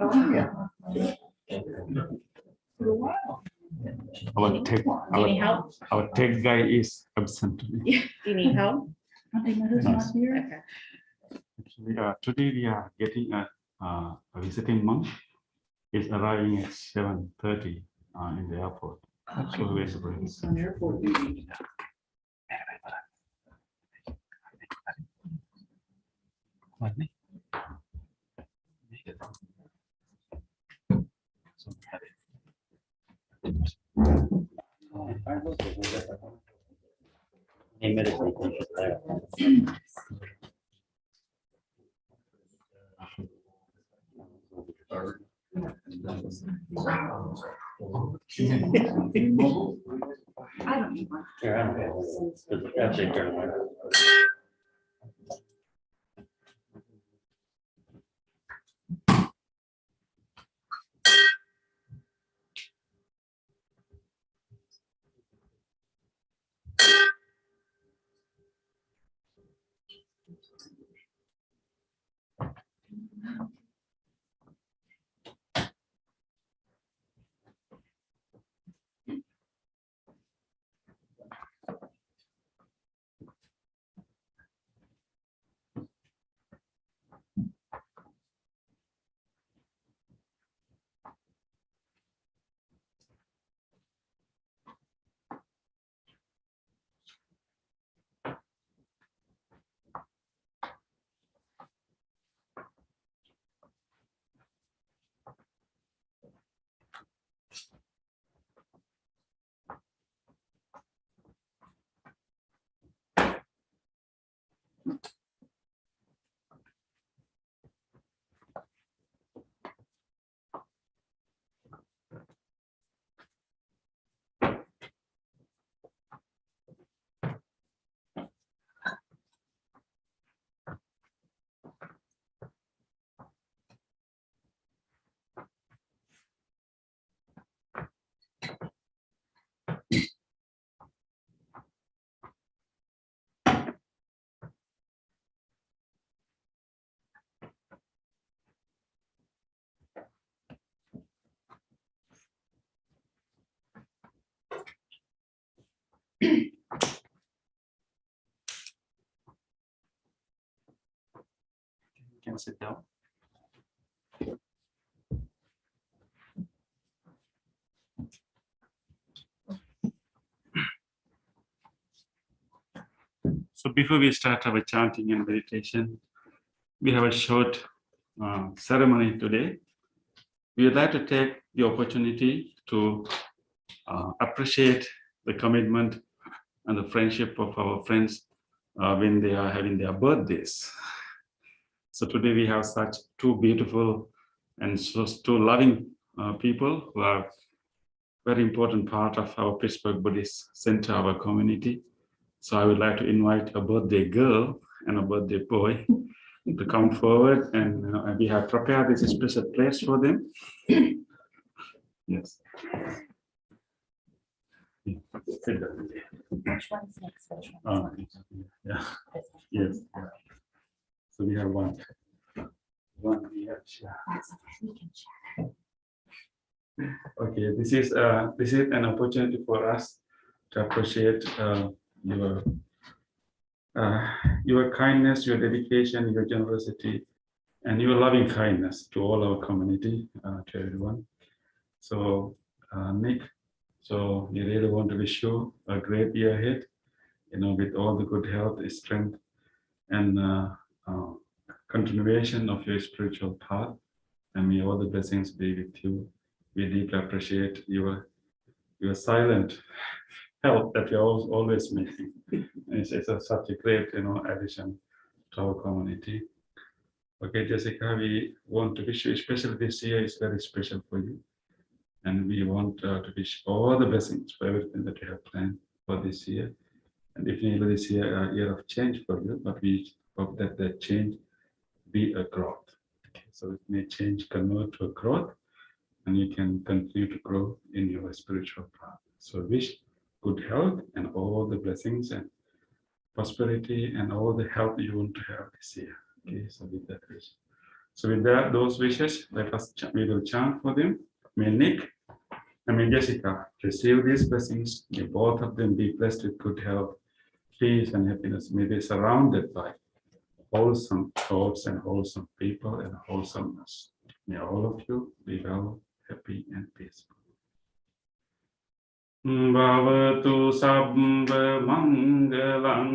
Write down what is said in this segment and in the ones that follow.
Oh, yeah. Our tech, Do you need help? our tech guy is absent today. Do you need help? Auntie Mother's not here. Okay. Actually, today we are getting a visiting monk. Is arriving at 7:30 in the airport. So we're supposed It's on airport duty. I don't need one. Here, I don't know. I'll take care of mine. can sit down. So before we start our chanting and meditation, we have a short ceremony today. We would like to take the opportunity to appreciate the commitment and the friendship of our friends when they are having their birthdays. So today we have such two beautiful and so two loving people who are very important part of our Pittsburgh Buddhist Center, our community. So I would like to invite a birthday girl and a birthday boy to come forward, and we have prepared this special place for them. Yes. Which one's next? Which one's Yeah. this one? Yes. So we have one. We have share. That's okay. We can share. Okay, this is an opportunity for us to appreciate your kindness, your dedication, your generosity, and your loving kindness to all our community, to everyone. So, Nick, so we really want to wish you a great year ahead, with all the good health, strength, and continuation of your spiritual path, and may all the blessings be with you. We deeply appreciate your silent help that you're always making. It's such a great, addition to our community. Okay, Jessica, we want to wish you, especially this year is very special for you. And we want to wish all the blessings for everything that you have planned for this year. And definitely this year, a year of change for you, but we hope that that change be a growth. Okay, so it may change, convert to a growth, and you can continue to grow in your spiritual path. So wish good health and all the blessings and prosperity and all the help you want to have this year. Okay, so with that wish. So with that, those wishes, we will chant for them. May Nick and may Jessica receive these blessings. May both of them be blessed with good health, peace, and happiness. May they be surrounded by wholesome thoughts and wholesome people and wholesomeness. May all of you be well, happy, and peaceful. Bhavatu sabbha mangalam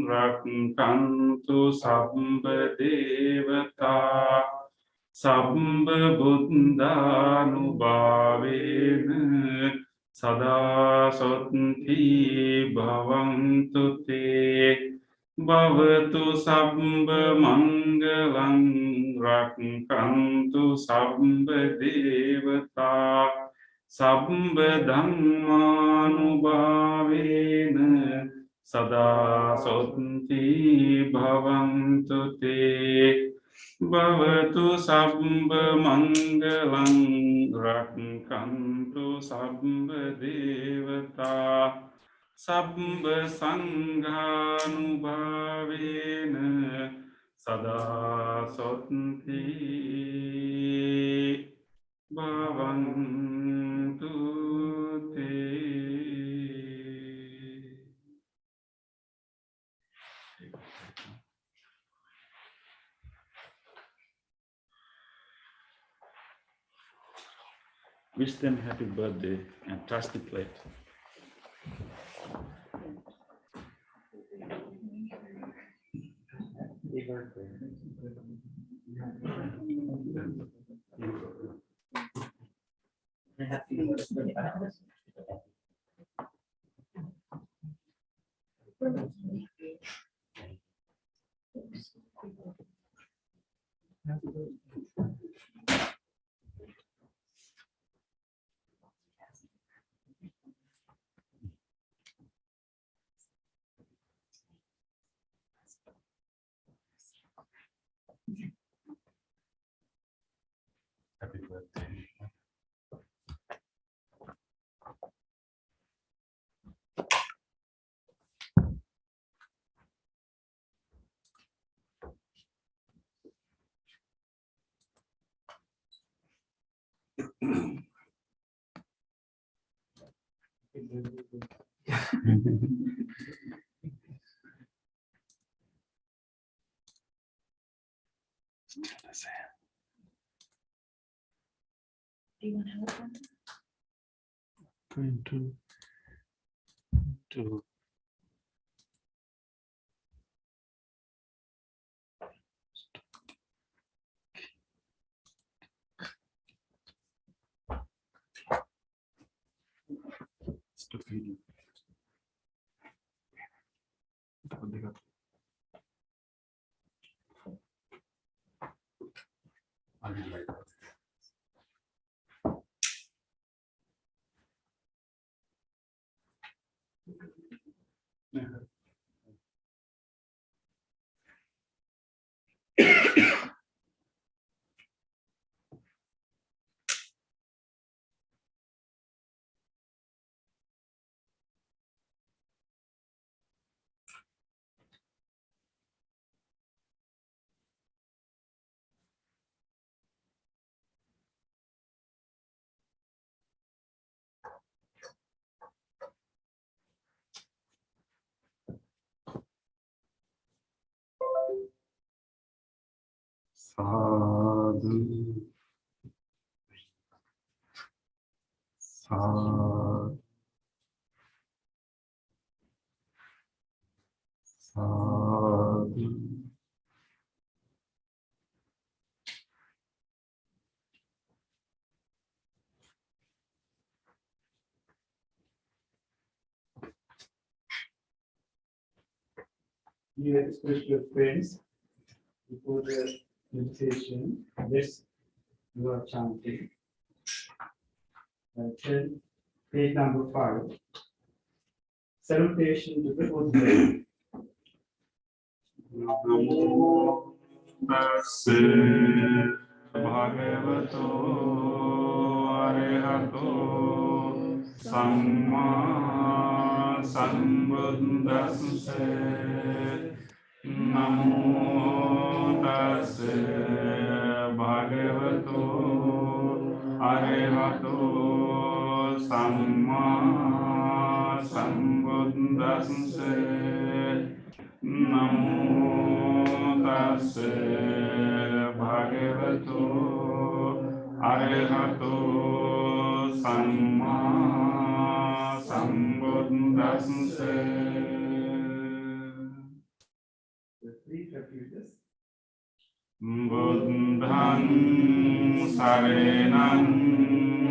rakkantu sabbha devata sabbha buddhanubhavena sada sotthi bhavantu te bhavatu sabbha mangalam rakkantu sabbha devata Sabbha dhammanubhavena sada sotthi bhavantu te bhavatu sabbha mangalam rakkantu sabbha devata sabbha sanghanubhavena sada sotthi bhavantu te. Wish them happy birthday and touch the plate. Happy birthday. Do you want to help them? Going to stop video. I'll be right back. Sadhu, sadhu, sadhu. Dear spiritual friends, before the meditation, this you are chanting. Page number 5. Salutation to the Buddha. Namo tassa bhagavato arahato samma sambuddhassa Namo tassa bhagavato arahato samma sambuddhassa. Namo tassa bhagavato arahato samma sambuddhassa. Please repeat this. Buddhang saranang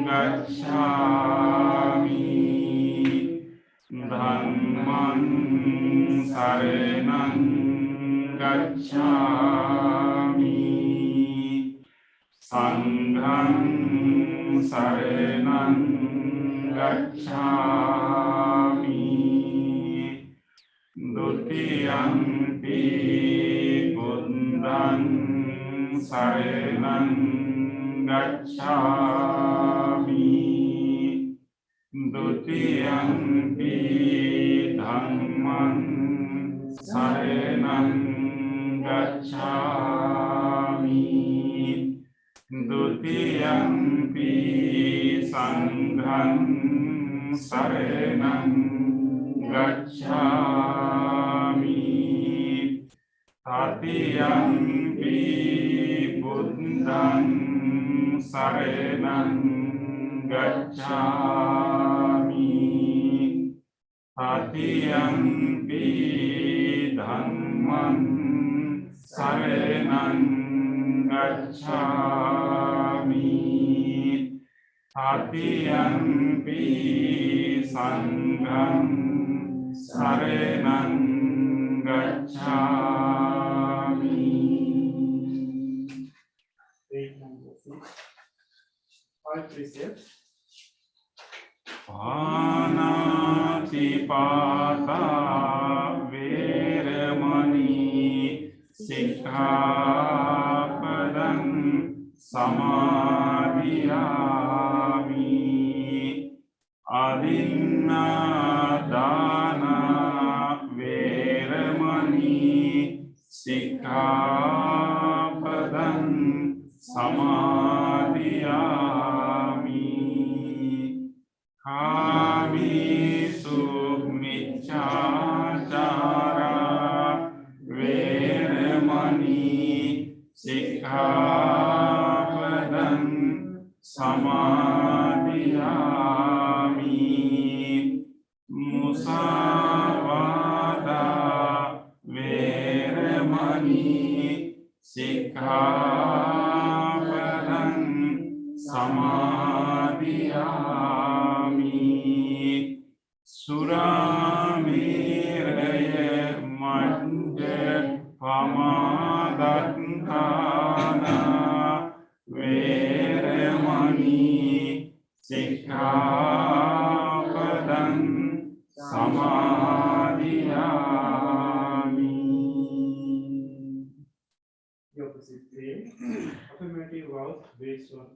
gacchami, Dhammang saranang gacchami, Sanghang saranang gacchami, Dutiyampi Buddhang saranang gacchami, Dutiyampi Dhammang saranang gacchami, Dutiyampi Sanghang saranang gacchami, Tatiyampi Buddhang saranang gacchami, Tatiyampi Dhammang saranang gacchami, Tatiyampi Sanghang saranang gacchami. Page number 6. 5 precepts. Panatipata veramani sikkhapadang samadhiyami, adinadana veramani sikkhapadang samadhiyami, Kamisu micchācara veramani sikkhapadang samadhiyami, musavada veramani sikkhapadang samadhiyami, suramiraya majja pamadatthana veramani sikkhapadang samadhiyami. The opposite way. Affirmative vows based on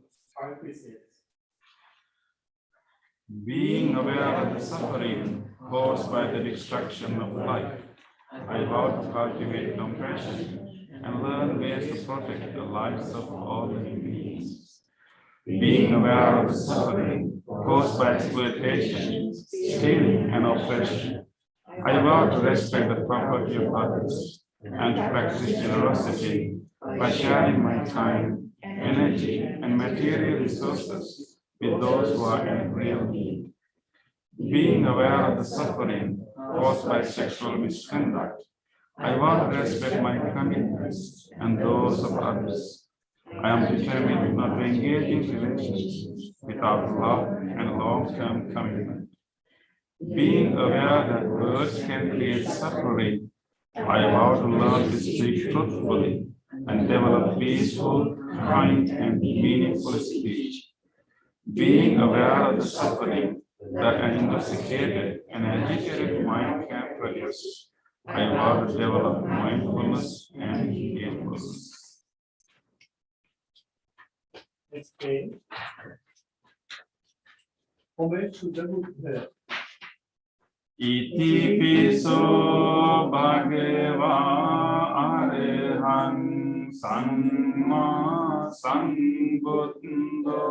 5 precepts. Being aware of the suffering caused by the destruction of life, I vow to cultivate compassion and learn ways to protect the lives of all living beings. Being aware of the suffering caused by exploitation, stealing, and oppression, I vow to respect the property of others and to practice generosity by sharing my time, energy, and material resources with those who are in real need. Being aware of the suffering caused by sexual misconduct, I want to respect my commitments and those of others. I am determined not to engage in relationships without love and long-term commitment. Being aware that words can create suffering, I vow to learn to speak truthfully and develop peaceful, kind, and meaningful speech. Being aware of the suffering that an intoxicated and agitated mind can produce, I vow to develop mindfulness and healfulness. Next page. Homage to the Buddha. Iti piso bhagava arahang samma sambuddho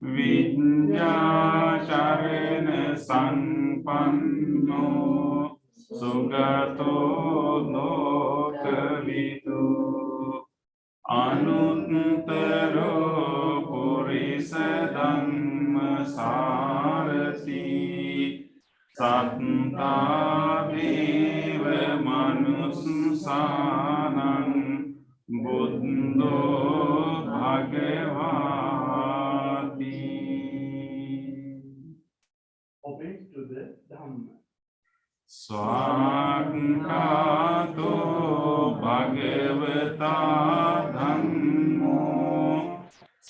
Vidyacarena sampanno sugato lokavidu anuttaro purisa dhamma sarati satta deva manussanang buddho bhagavati. Obey to the Dhamma. Swakato bhagavata dhammo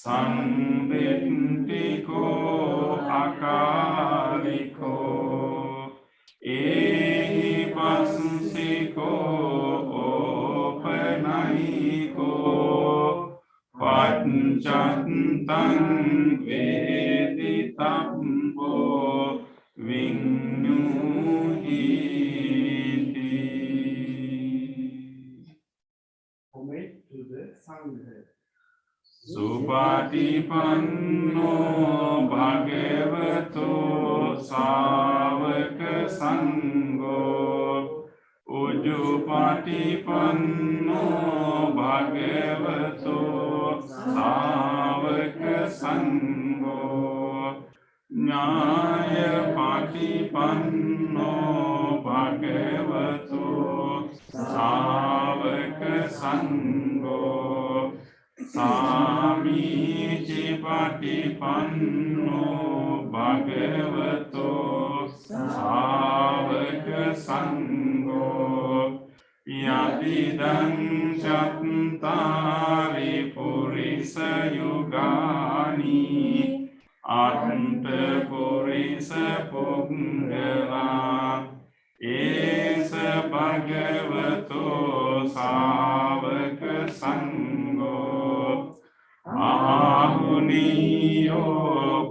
samvittiko akaliko ehi passiko opanayiko pancantang veditambo vinyuhiti. Obey to the Sangha. Supatipanno bhagavato savaka sangho Ujupatipanno bhagavato savaka sangho Nyaya patipanno bhagavato savaka sangho Samici patipanno bhagavato savaka sangho Yatidang chattari purisa yugani Anta purisa punggala Esa bhagavato savaka sangho Ahuniyo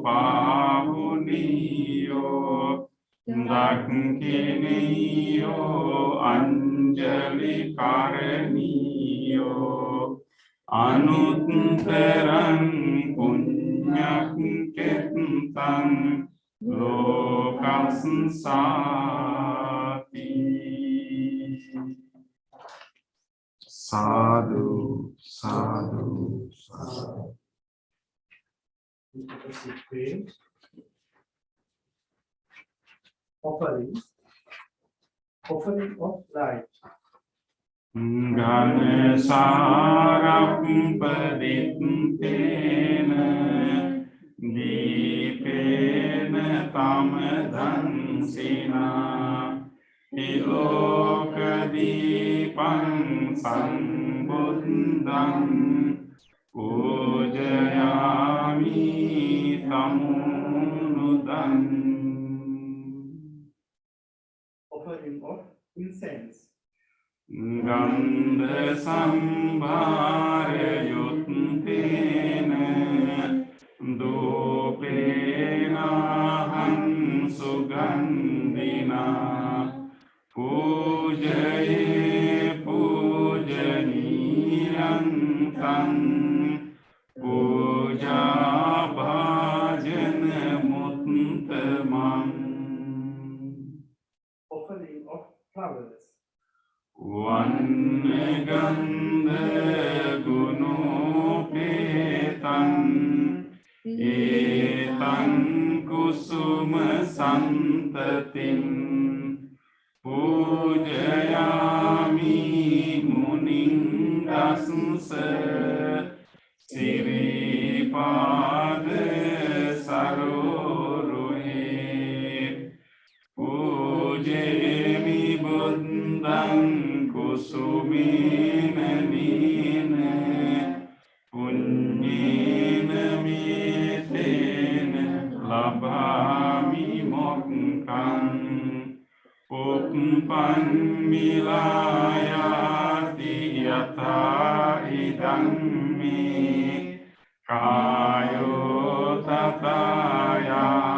pahuniyo Dakiniyo anjali karaniyo Anutterang punyak ketang lokansati Sadhu, sadhu, sadhu. Offering of light. Ganesarap paditena dipena tamadhansina ilokadipang sambuddham pujayami tamunudam. Offering of incense. Gandha sambhara yuttena dupena han sugandhina pujaye pujaniyam tam puja bhajana muttamam. Offering of flowers. Vannagandha gunopetam etam kusuma santatim pujayami muning dasasa siripada saroruhe pujayami buddham kusumena nina punyena metena labhami mokkam uppan milayati yata idam me kayo tatayati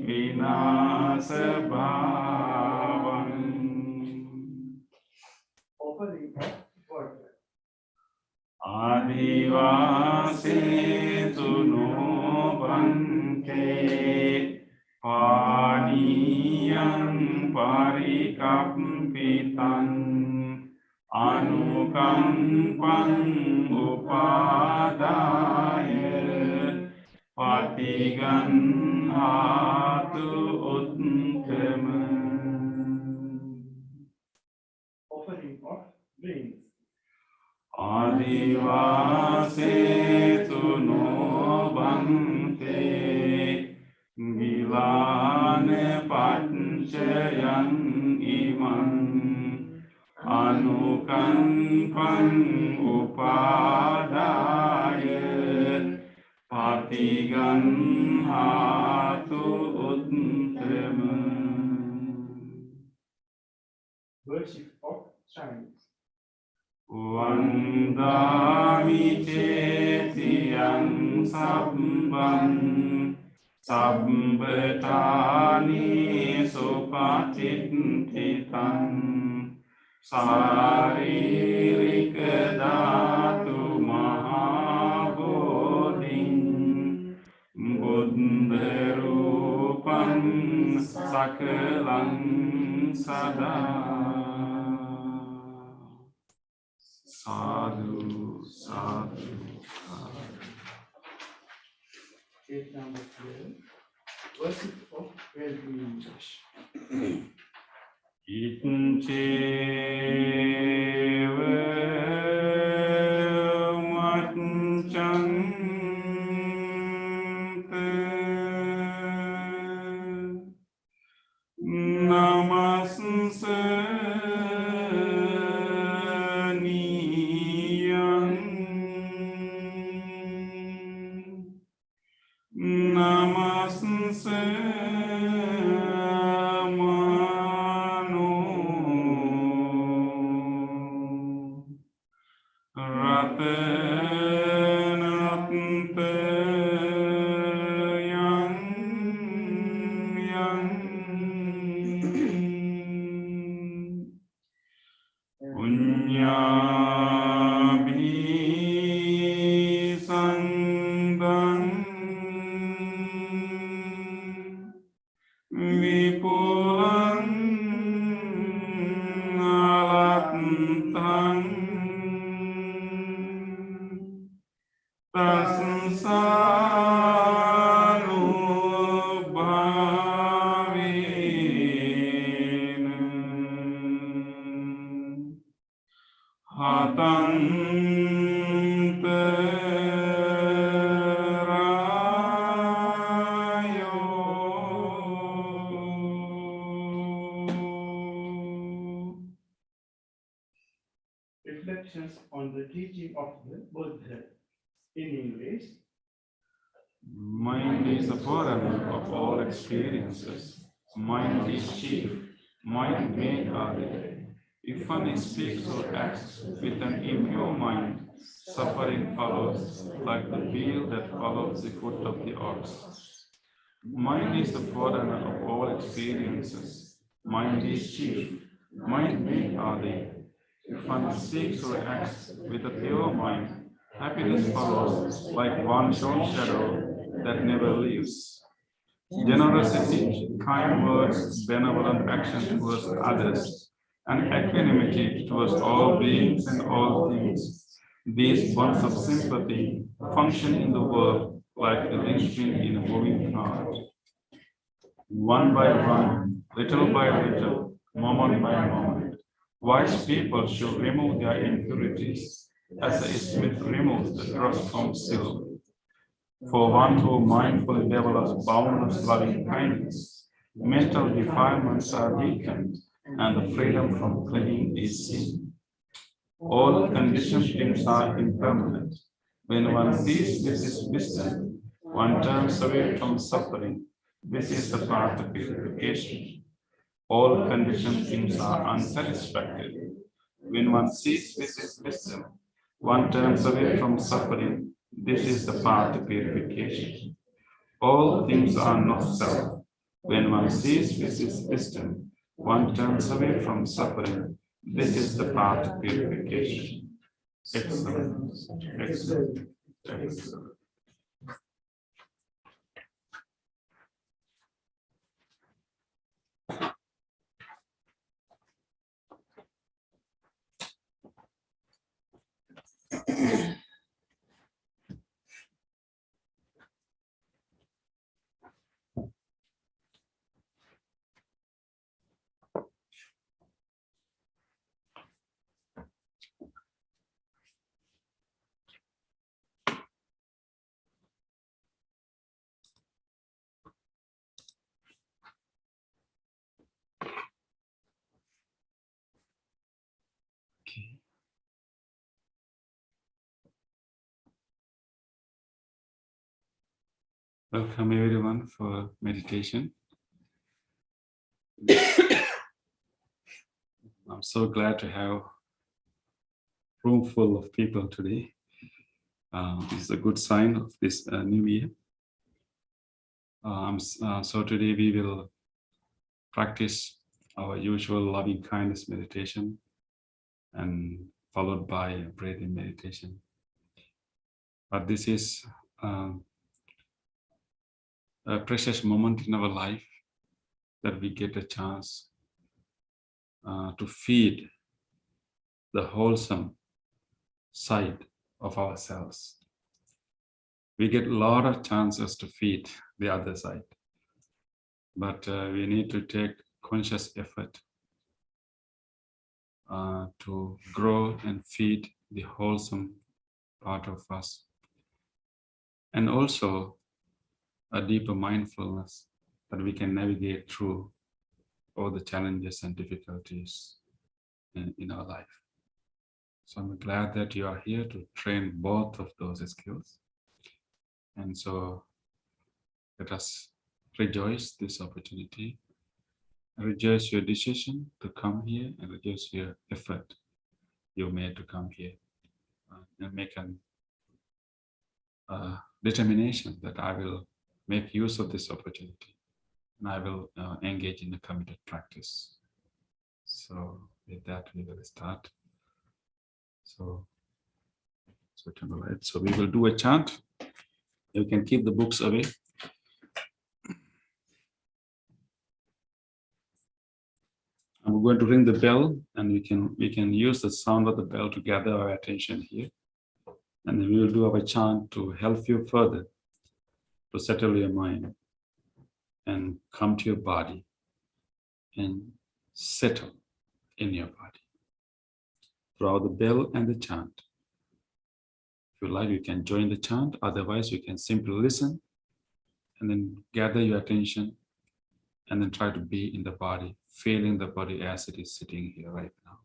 vinasa Paniyan parikappitan anukampan upadaya patiganhatu uttama. Offering of drinks. Adivasetu no bhante gilane panchayan iman anukampan upadaya patiganhatu uttama. Worship of shrines. Vandami cetiyang sabbam sabbetani supatittitan saririka dhatu mahabodhin buddha rupam sakalang sada. Sadhu, sadhu, sadhu. Page number 12. Worship of well-being. Itcheva macchanta namaste namaste mano ratanatante yang punyabhi sanggang vipulang alatang tasensanu bhavena hatantarayo. Reflections on the teaching of the Buddha. In English, Mind is the forerunner of all experiences. Mind is chief. Mind make other. If one speaks or acts with an impure mind, suffering follows, like the wheel that follows the foot of the ox. Mind is the forerunner of all experiences. Mind is chief. Mind make other. If one speaks or acts with a pure mind, happiness follows, like one short shadow that never leaves. Generosity, kind words, benevolent action towards others, and equanimity towards all beings and all things. These bonds of sympathy function in the world like the linchpin in a moving cart. One by one, little by little, moment by moment, wise people should remove their impurities, as a smith removes the rust from silver. For one who mindfully develops boundless loving kindness, mental defilements are weakened, and the freedom from clinging is seen. All conditioned things are impermanent. When one sees this is wisdom, one turns away from suffering. This is the path of purification. All conditioned things are unsatisfactory. When one sees this is wisdom, one turns away from suffering. This is the path to purification. All things are not self. When one sees this is wisdom, one turns away from suffering. This is the path to purification. Excellent. Excellent. Excellent. Welcome everyone for meditation. I'm so glad to have a room full of people today. This is a good sign of this new year. So today we will practice our usual loving kindness meditation and followed by a breathing meditation. But this is a precious moment in our life that we get a chance to feed the wholesome side of ourselves. We get a lot of chances to feed the other side, but we need to take conscious effort to grow and feed the wholesome part of us, and also a deeper mindfulness that we can navigate through all the challenges and difficulties in our life. So I'm glad that you are here to train both of those skills. And so let us rejoice this opportunity, rejoice your decision to come here, and rejoice your effort you made to come here, and make an determination that I will make use of this opportunity and I will engage in a committed practice. So with that, we will start. So turn the light. So we will do a chant. You can keep the books away. And we're going to ring the bell, and we can use the sound of the bell to gather our attention here. And then we will do our chant to help you further to settle your mind and come to your body and settle in your body throughout the bell and the chant. If you like, you can join the chant. Otherwise, you can simply listen and then gather your attention and then try to be in the body, feeling the body as it is sitting here right now.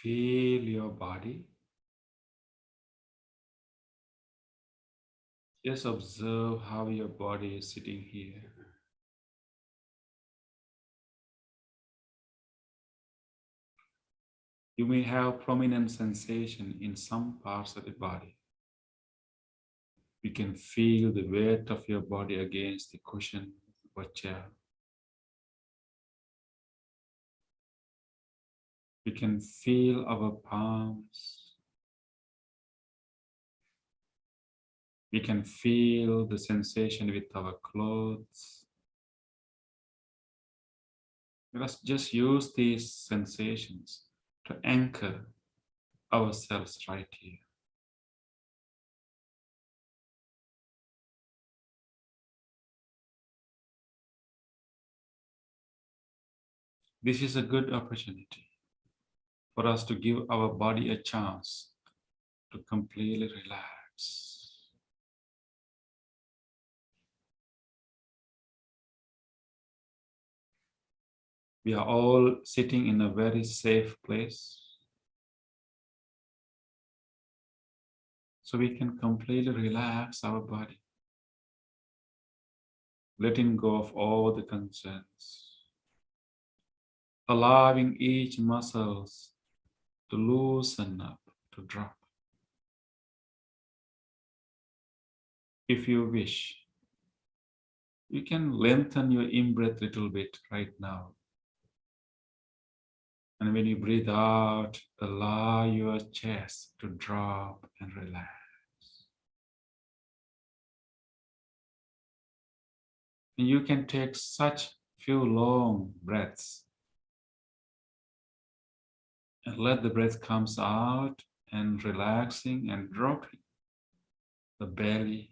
feel your body. Just observe how your body is sitting here. You may have prominent sensation in some parts of the body. You can feel the weight of your body against the cushion or chair. We can feel our palms. We can feel the sensation with our clothes. Let us just use these sensations to anchor ourselves right here. This is a good opportunity for us to give our body a chance to completely relax. We are all sitting in a very safe place, so we can completely relax our body, letting go of all the concerns, allowing each muscle to loosen up, to drop. If you wish, you can lengthen your in-breath a little bit right now. And when you breathe out, allow your chest to drop and relax. And you can take such few long breaths and let the breath comes out and relaxing and dropping the belly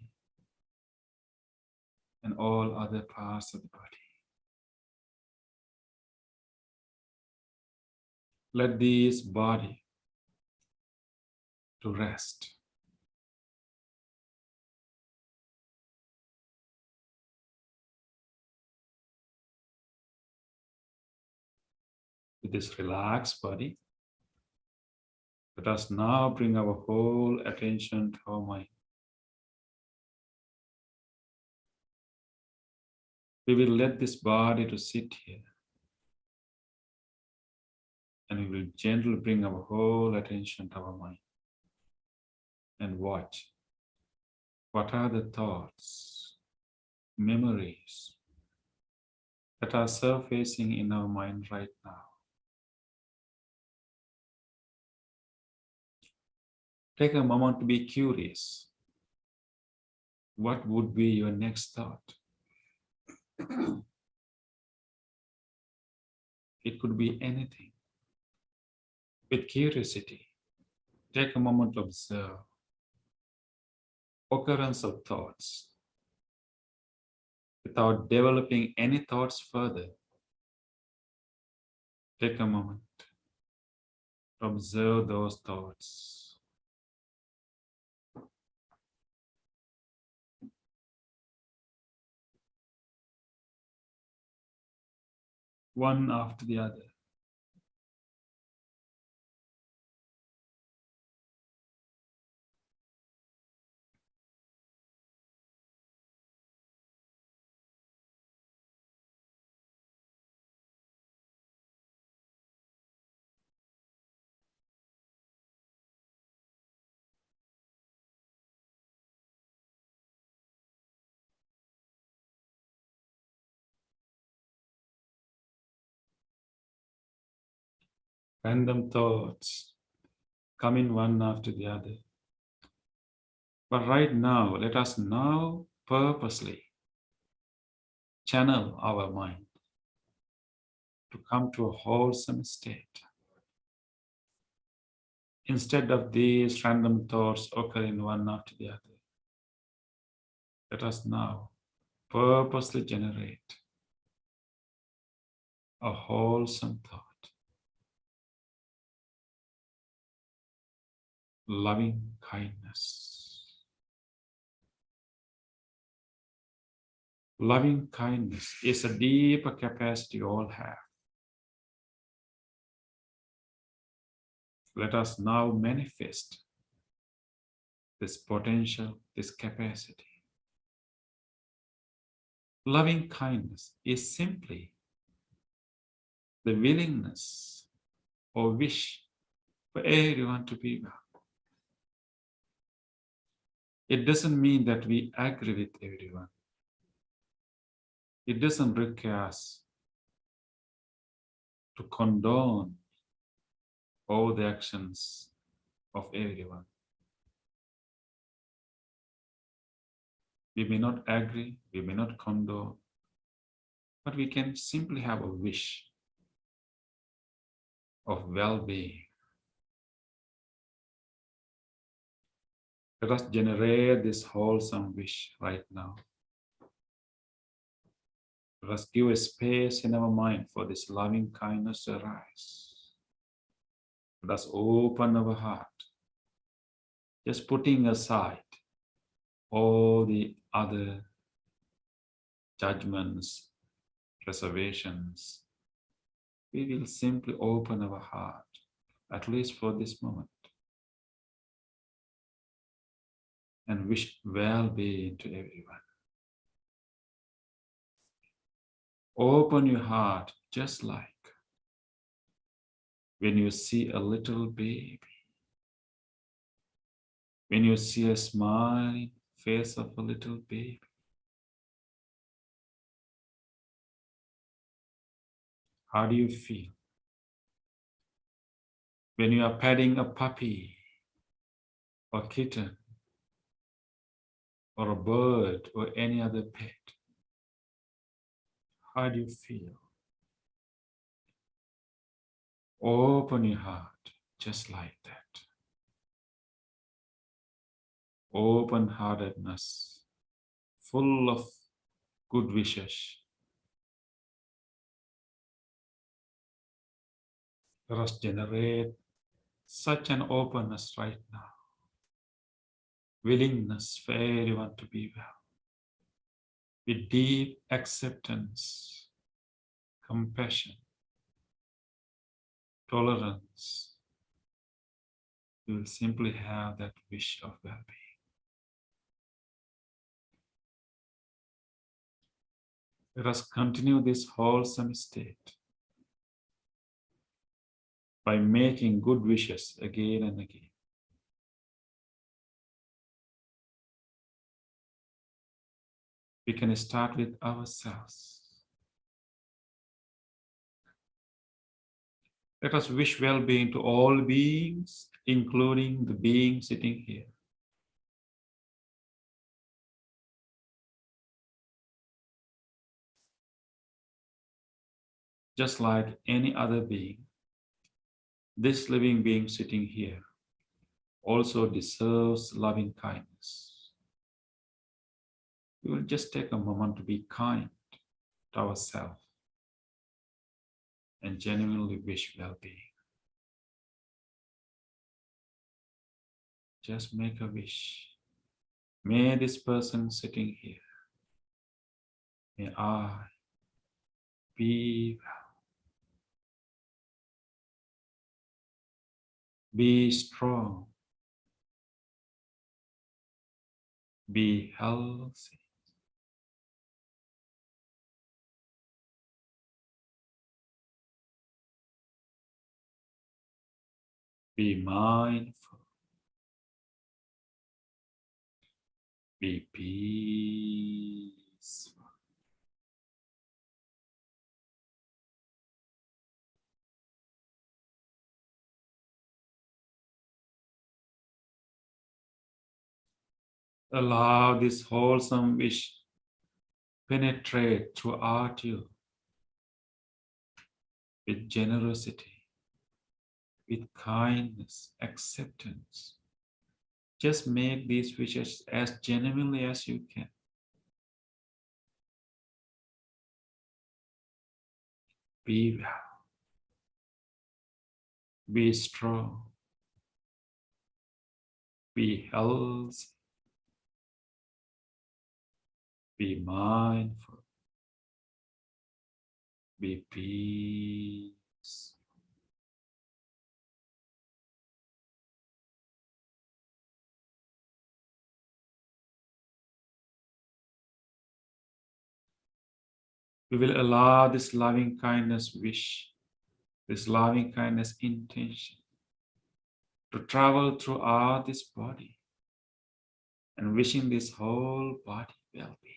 and all other parts of the body. Let this body to rest. With this relaxed body, let us now bring our whole attention to our mind. We will let this body to sit here. And we will gently bring our whole attention to our mind. And watch. What are the thoughts, memories that are surfacing in our mind right now? Take a moment to be curious. What would be your next thought? It could be anything. With curiosity, take a moment to observe occurrence of thoughts without developing any thoughts further. Take a moment to observe those thoughts. One after the other. Random thoughts coming one after the other. But right now, let us now purposely channel our mind to come to a wholesome state. Instead of these random thoughts occurring one after the other, let us now purposely generate a wholesome thought. Loving kindness. Loving kindness is a deeper capacity all have. Let us now manifest this potential, this capacity. Loving kindness is simply the willingness or wish for everyone to be well. It doesn't mean that we agree with everyone. It doesn't require us to condone all the actions of everyone. We may not agree, we may not condone, but we can simply have a wish of well-being. Let us generate this wholesome wish right now. Let us give a space in our mind for this loving kindness to arise. Let us open our heart, just putting aside all the other judgments, reservations. We will simply open our heart, at least for this moment, and wish well-being to everyone. Open your heart just like when you see a little baby, when you see a smiling face of a little baby. How do you feel? When you are petting a puppy or kitten or a bird or any other pet, how do you feel? Open your heart just like that. Open-heartedness, full of good wishes. Let us generate such an openness right now. Willingness for everyone to be well. With deep acceptance, compassion, tolerance, we will simply have that wish of well-being. Let us continue this wholesome state by making good wishes again and again. We can start with ourselves. Let us wish well-being to all beings, including the being sitting here. Just like any other being, this living being sitting here also deserves loving kindness. We will just take a moment to be kind to ourselves and genuinely wish well-being. Just make a wish. May this person sitting here, may I be well. Be strong. Be healthy. Be mindful. Be peaceful. Allow this wholesome wish penetrate throughout you with generosity, with kindness, acceptance. Just make these wishes as genuinely as you can. Be well. Be strong. Be healthy. Be mindful. Be peace. We will allow this loving kindness wish, this loving kindness intention to travel throughout this body and wishing this whole body well-being.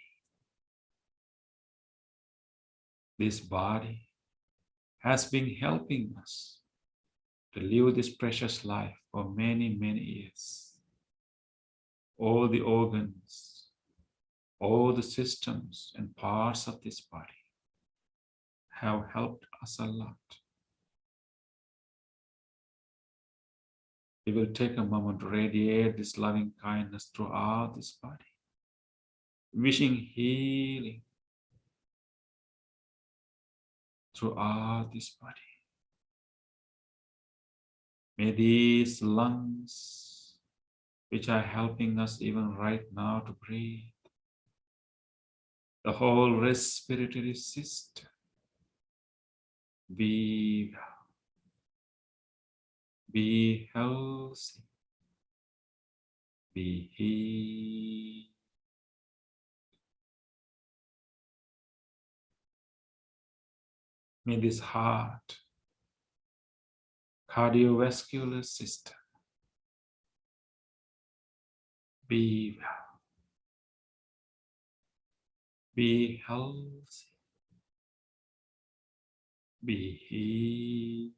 This body has been helping us to live this precious life for many, many years. All the organs, all the systems and parts of this body have helped us a lot. We will take a moment to radiate this loving kindness throughout this body, wishing healing throughout this body. May these lungs, which are helping us even right now to breathe, the whole respiratory system, be healthy, be healed. May this heart, cardiovascular system be well, be healthy, be healed.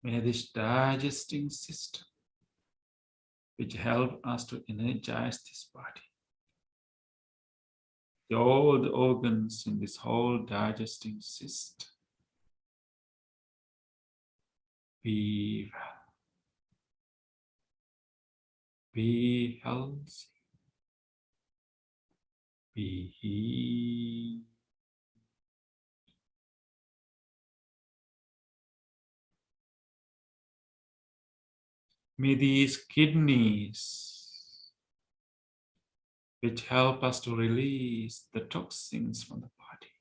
May this digesting system, which help us to energize this body, all the organs in this whole digesting system, be well, be healthy, be healed. May these kidneys, which help us to release the toxins from the body,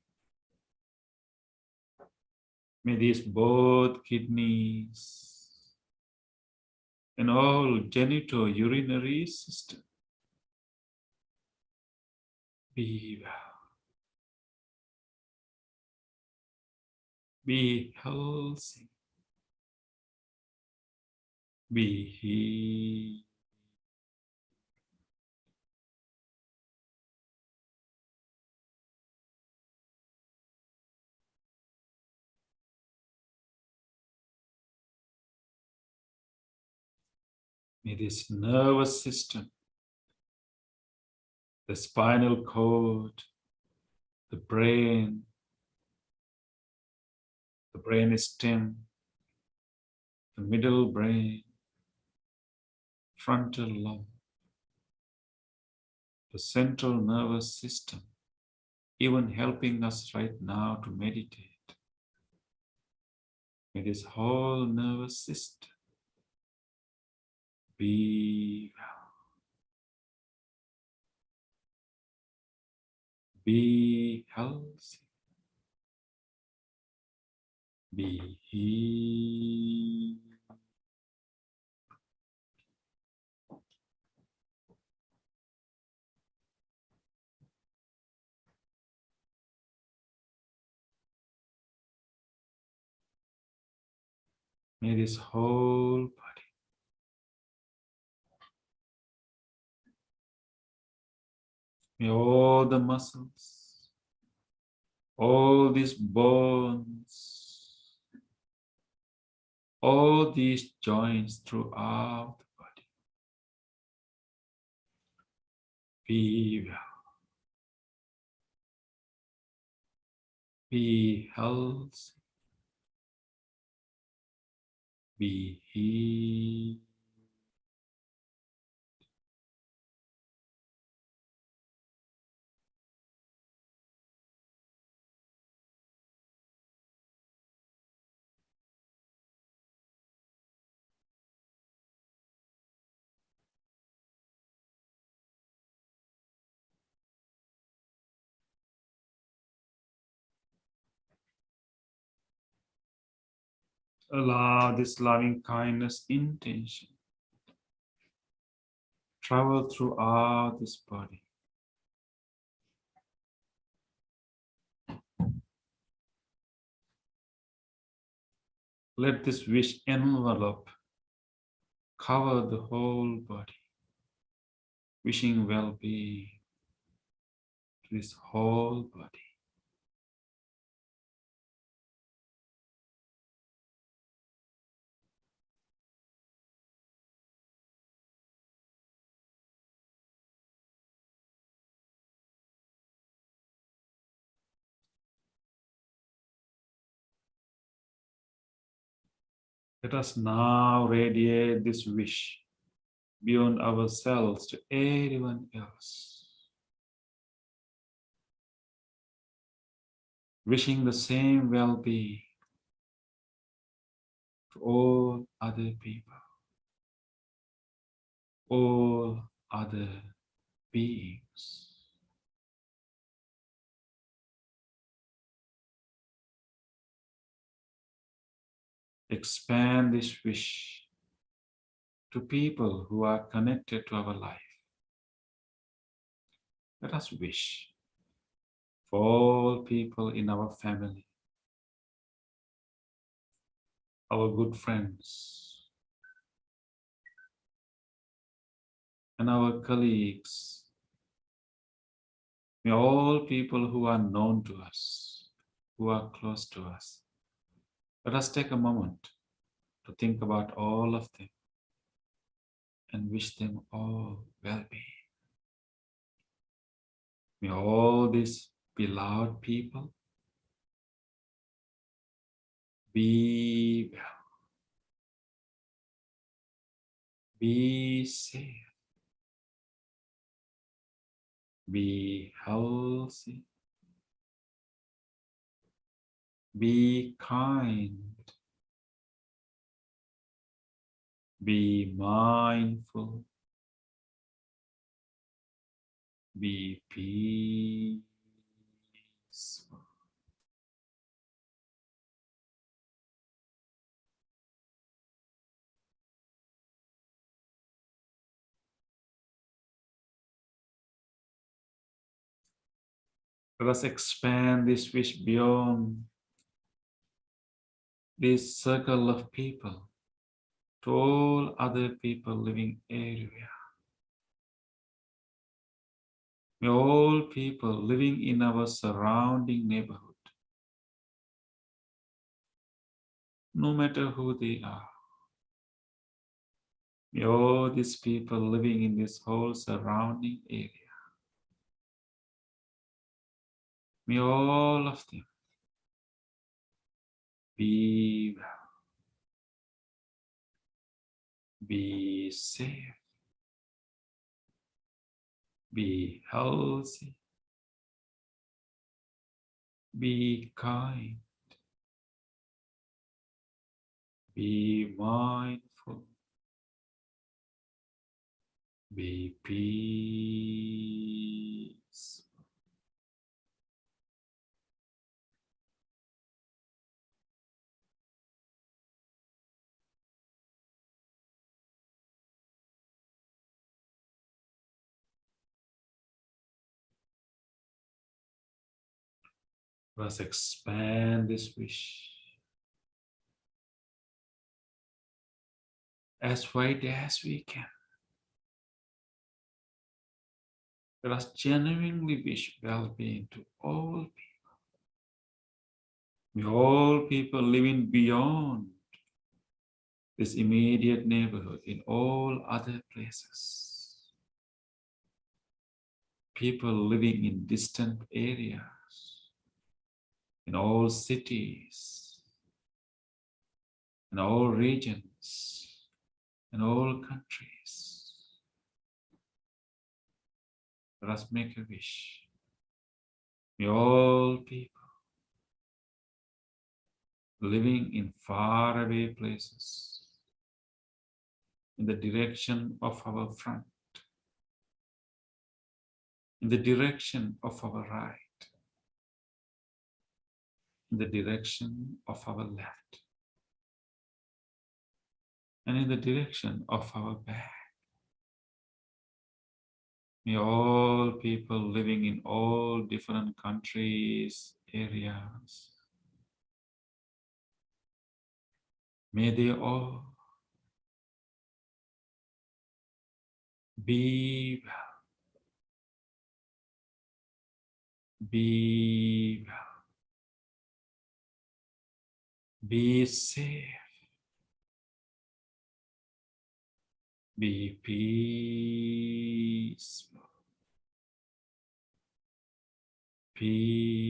may these both kidneys and all genitourinary system be well, be healthy, be healed. May this nervous system, the spinal cord, the brain stem, the middle brain, frontal lobe, the central nervous system, even helping us right now to meditate. May this whole nervous system be well, be healthy, be healed. May this whole body may all the muscles, all these bones, all these joints throughout the body be well, be healthy, be healed. Allow this loving kindness intention travel throughout this body. Let this wish envelope cover the whole body, wishing well-being to this whole body. Let us now radiate this wish beyond ourselves to everyone else. Wishing the same well-being to all other people, all other beings. Expand this wish to people who are connected to our life. Let us wish for all people in our family, our good friends, and our colleagues. May all people who are known to us, who are close to us. Let us take a moment to think about all of them and wish them all well-being. May all these beloved people be well, be safe, be healthy, be kind, be mindful, be peaceful. Let us expand this wish beyond this circle of people to all other people living everywhere. May all people living in our surrounding neighborhood, no matter who they are, may all these people living in this whole surrounding area, may all of them be well, be safe, be healthy, be kind, be mindful, be peaceful. Let us expand this wish as wide as we can. Let us genuinely wish well-being to all people. May all people living beyond this immediate neighborhood in all other places. People living in distant areas, in all cities, in all regions, in all countries. Let us make a wish. May all people living in faraway places, in the direction of our front, in the direction of our right, in the direction of our left, and in the direction of our back. May all people living in all different countries, areas, may they all be well, be well, be safe, be peaceful, peaceful,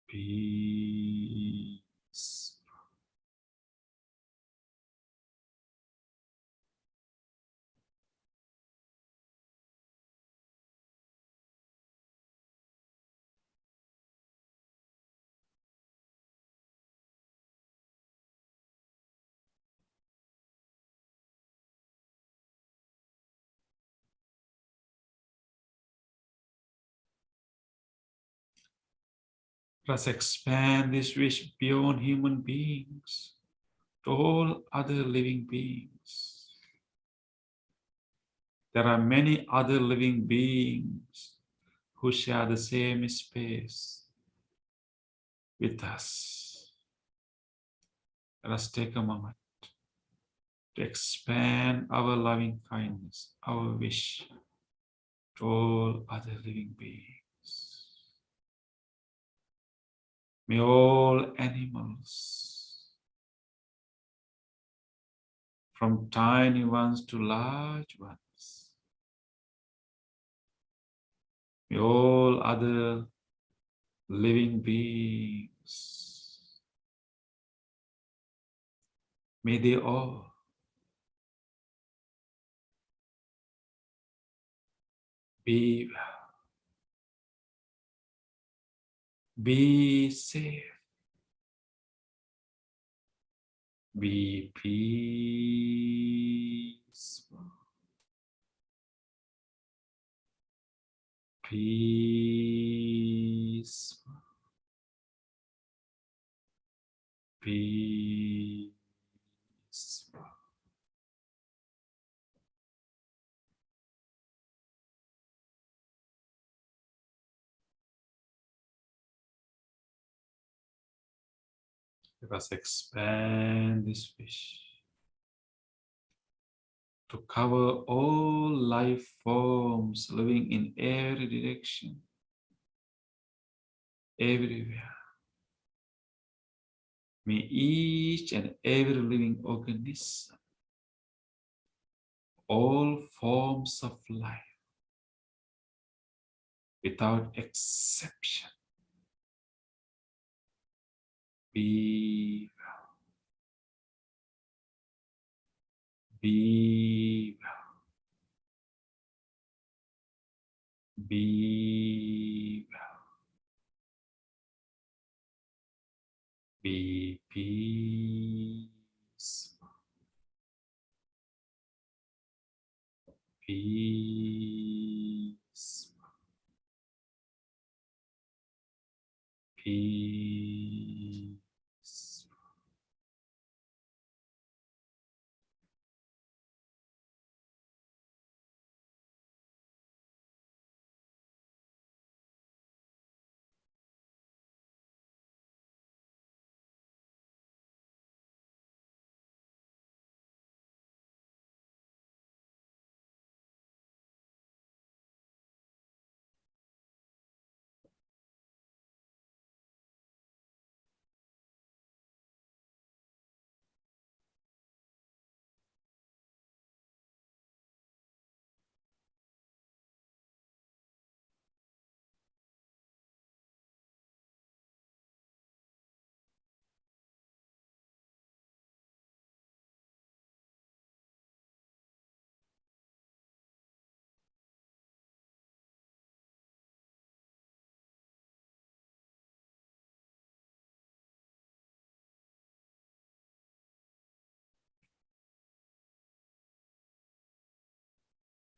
peace. Let's expand this wish beyond human beings to all other living beings. There are many other living beings who share the same space with us. Let us take a moment to expand our loving kindness, our wish to all other living beings. May all animals, from tiny ones to large ones, may all other living beings, may they all be well, be safe, be peaceful, peaceful, peaceful. Let us expand this wish to cover all life forms living in every direction, everywhere. May each and every living organism, all forms of life, without exception, be well, be well, be well, be peaceful, peaceful, peace.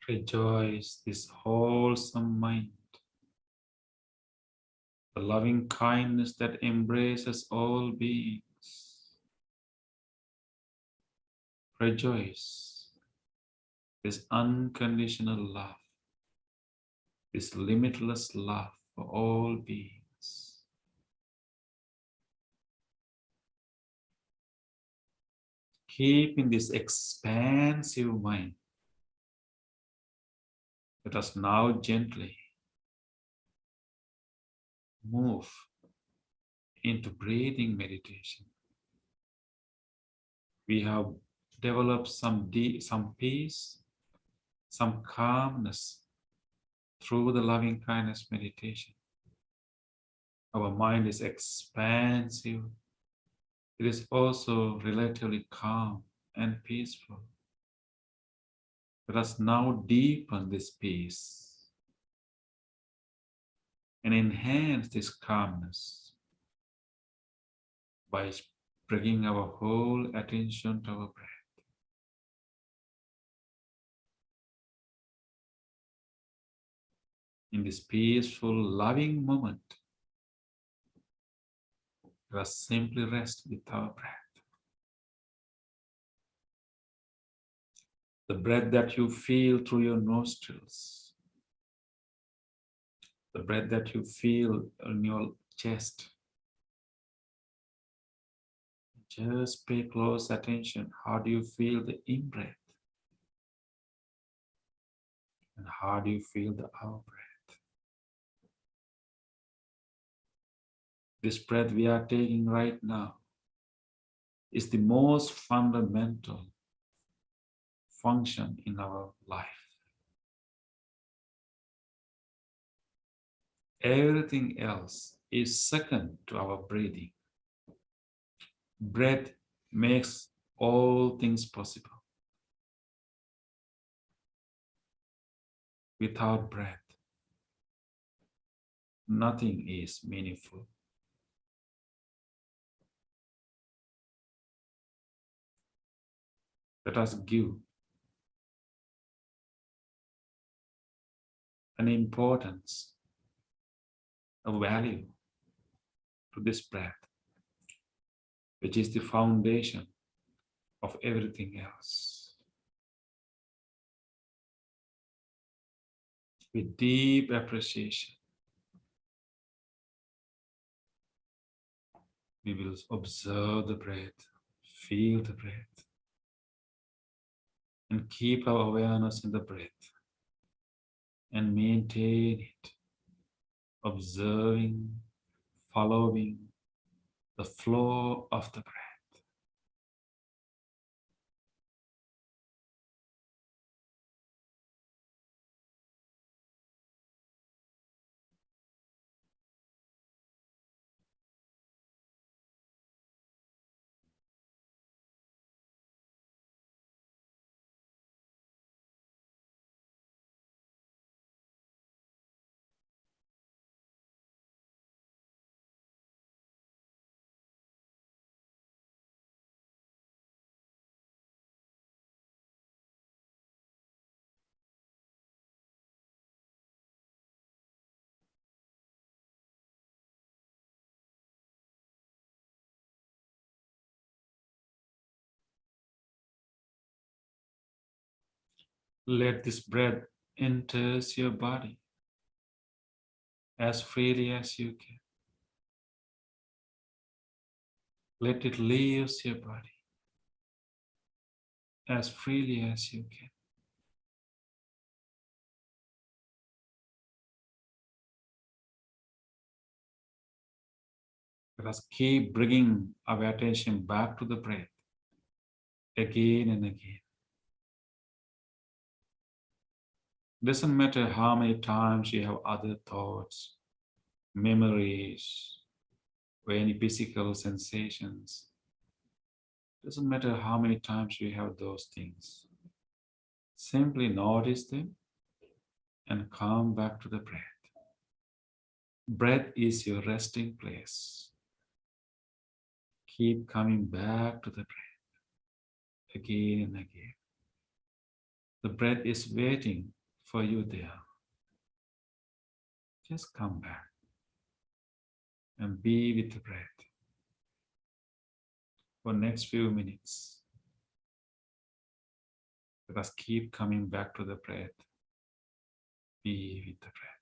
Rejoice this wholesome mind, the loving kindness that embraces all beings. Rejoice this unconditional love, this limitless love for all beings. Keeping this expansive mind, let us now gently move into breathing meditation. We have developed some peace, some calmness through the loving kindness meditation. Our mind is expansive. It is also relatively calm and peaceful. Let us now deepen this peace and enhance this calmness by bringing our whole attention to our breath. In this peaceful, loving moment, let us simply rest with our breath. The breath that you feel through your nostrils, the breath that you feel in your chest. Just pay close attention. How do you feel the in-breath? And how do you feel the out-breath? This breath we are taking right now is the most fundamental function in our life. Everything else is second to our breathing. Breath makes all things possible. Without breath, nothing is meaningful. Let us give an importance, a value to this breath, which is the foundation of everything else. With deep appreciation, we will observe the breath, feel the breath, and keep our awareness in the breath and maintain it, observing, following the flow of the breath. Let this breath enter your body as freely as you can. Let it leave your body as freely as you can. Let us keep bringing our attention back to the breath again and again. Doesn't matter how many times you have other thoughts, memories, or any physical sensations. Doesn't matter how many times you have those things. Simply notice them and come back to the breath. Breath is your resting place. Keep coming back to the breath again and again. The breath is waiting for you there. Just come back and be with the breath for the next few minutes. Let us keep coming back to the breath. Be with the breath.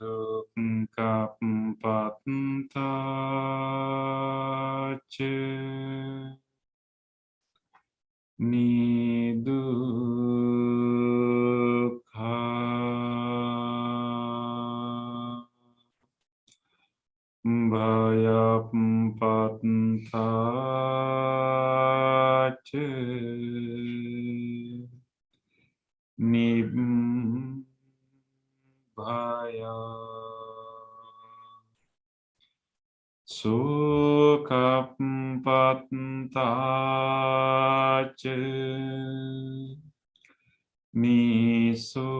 Dukkhapattache Nidukha Bhayapattache Nibbaya Sukampattache Nisukha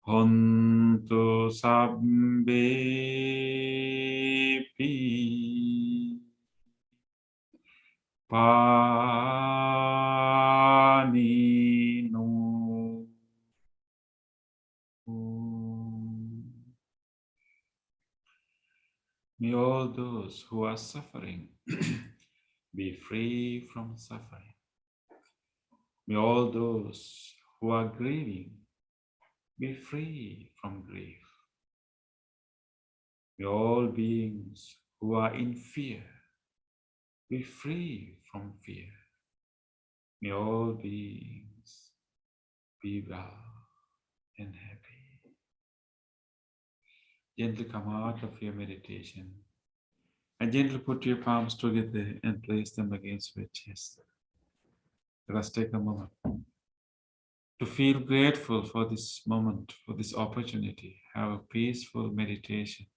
Hontu Sabbepi Panino May all those who are suffering be free from suffering. May all those who are grieving be free from grief. May all beings who are in fear be free from fear. May all beings be well and happy. Gently come out of your meditation and gently put your palms together and place them against your chest. Let us take a moment to feel grateful for this moment, for this opportunity. Have a peaceful meditation.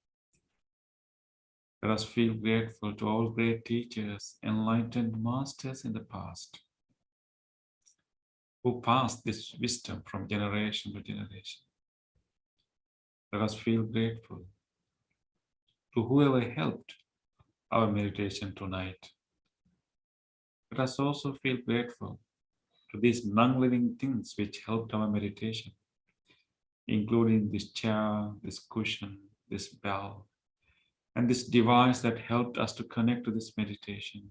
Let us feel grateful to all great teachers, enlightened masters in the past, who passed this wisdom from generation to generation. Let us feel grateful to whoever helped our meditation tonight. Let us also feel grateful to these non-living things which helped our meditation, including this chair, this cushion, this bell, and this device that helped us to connect to this meditation.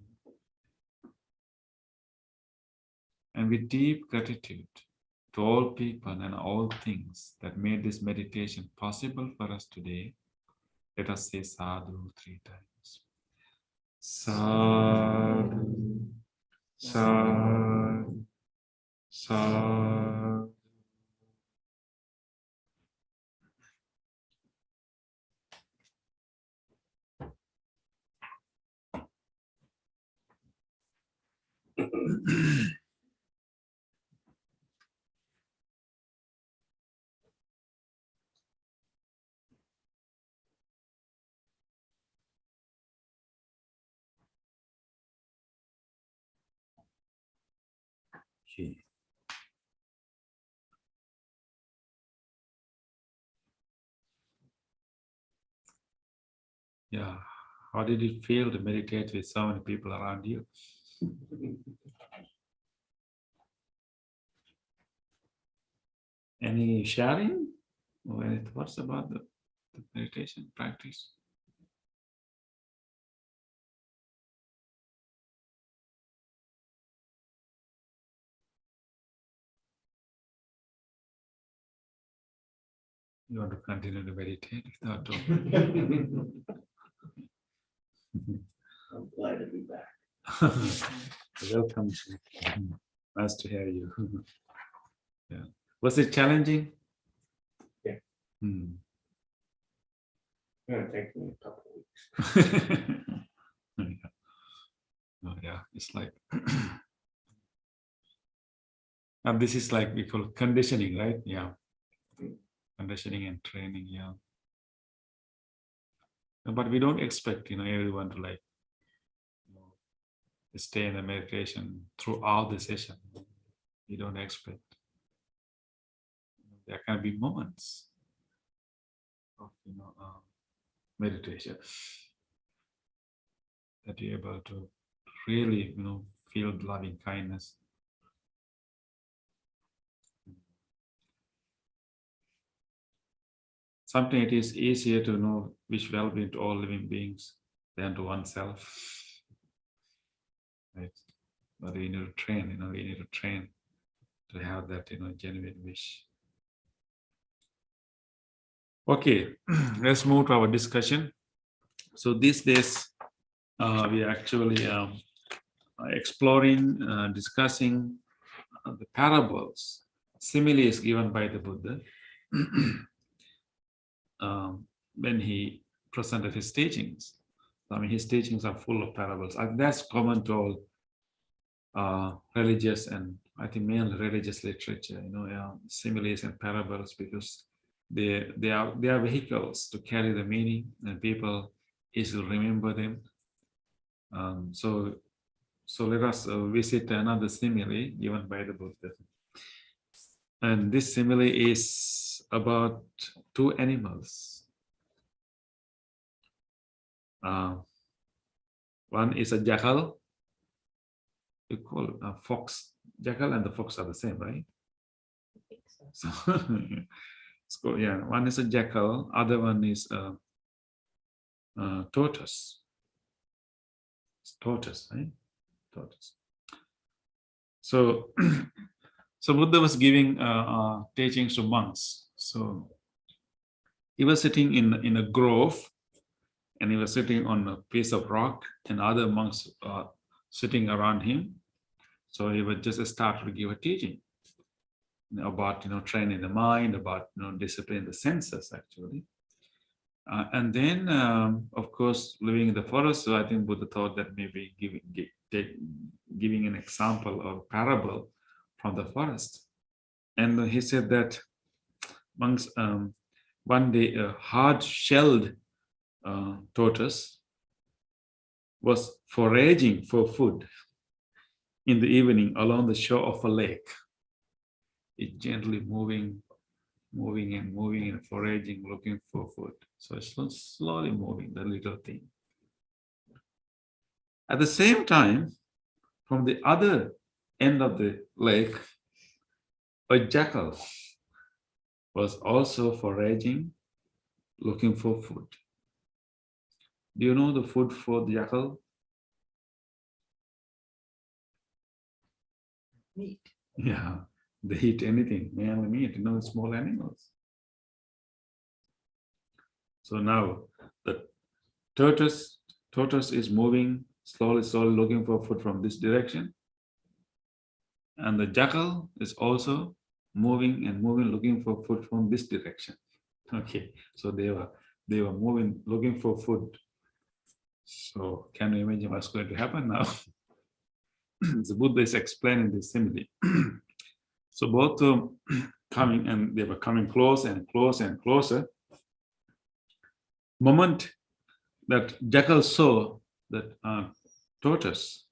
And with deep gratitude to all people and all things that made this meditation possible for us today, let us say sadhu 3 times. Sadhu, sadhu, sadhu. Okay. Yeah, how did it feel to meditate with so many people around you? Any sharing or any thoughts about the meditation practice? You want to continue to meditate without talking? I'm glad to be back. Welcome. Nice to hear you. Yeah. Was it challenging? Yeah. Hmm. It's gonna take me a couple of weeks. Yeah. Oh, yeah, it's like, and this is like we call conditioning, right? Yeah. Conditioning and training, yeah. But we don't expect, everyone to like stay in the meditation throughout the session. We don't expect. There can be moments of, meditation that you're able to really, feel loving kindness. Sometimes it is easier to wish well-being to all living beings than to oneself. Right? But we need to train, we need to train to have that, genuine wish. Okay, let's move to our discussion. So these days, we are actually exploring, discussing the parables, similes given by the Buddha when he presented his teachings. I mean, his teachings are full of parables. And that's common to all religious and I think mainly religious literature, similes and parables, because they are vehicles to carry the meaning and people easily remember them. So let us visit another simile given by the Buddha. And this simile is about two animals. One is a jackal. You call it a fox. Jackal and the fox are the same, right? So, yeah, one is a jackal, other one is a tortoise. It's tortoise, right? Tortoise. So, so Buddha was giving teachings to monks. So he was sitting in a grove, and he was sitting on a piece of rock, and other monks sitting around him. So he would just start to give a teaching about training the mind, about discipline the senses actually. And then of course living in the forest, so I think Buddha thought that maybe giving an example or parable from the forest. And he said that monks, one day a hard-shelled tortoise was foraging for food in the evening along the shore of a lake. It gently moving and foraging, looking for food. So it's slowly moving, the little thing. At the same time, from the other end of the lake, a jackal was also foraging, looking for food. Do you know the food for the jackal? Meat. Yeah, they eat anything, mainly meat, small animals. So now the tortoise is moving slowly looking for food from this direction. And the jackal is also moving, looking for food from this direction. Okay, so they were moving, looking for food. So can you imagine what's going to happen now? The Buddha is explaining this simile. So both coming, and they were coming closer and closer and closer. Moment that jackal saw that tortoise,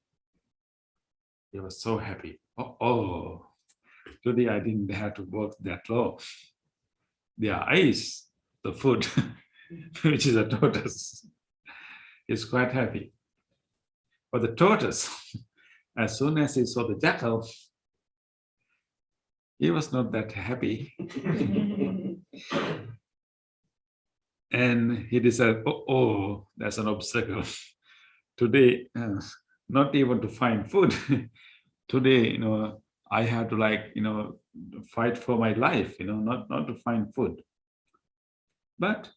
he was so happy. Oh, today I didn't have to work that long. Their eyes, the food, which is a tortoise, is quite happy. But the tortoise, as soon as he saw the jackal, he was not that happy. And he decided, oh, that's an obstacle. Today, not even to find food. Today, I have to fight for my life, not to find food. But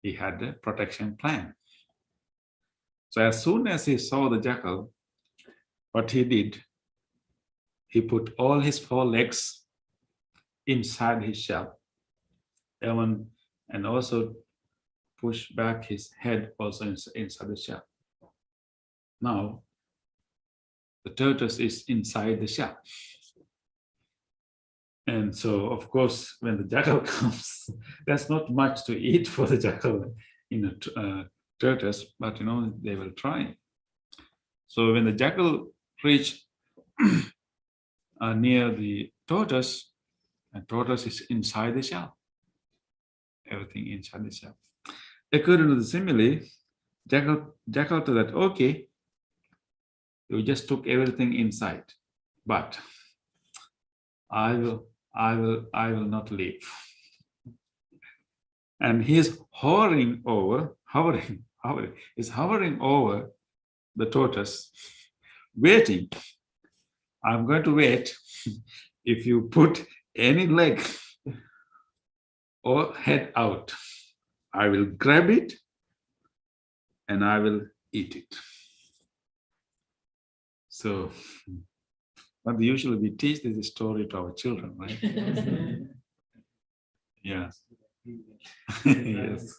he had a protection plan. So as soon as he saw the jackal, what he did, he put all his 4 legs inside his shell, and also pushed back his head also inside the shell. Now, the tortoise is inside the shell. And so, of course, when the jackal comes, there's not much to eat for the jackal in a tortoise, but they will try. So when the jackal reached near the tortoise, and tortoise is inside the shell. Everything inside the shell. According to the simile, jackal to that, okay, you just took everything inside, but I will not leave. And he is hovering over the tortoise, waiting. I'm going to wait if you put any leg or head out, I will grab it and I will eat it. So, but usually we teach this story to our children, right? Yes. Yes.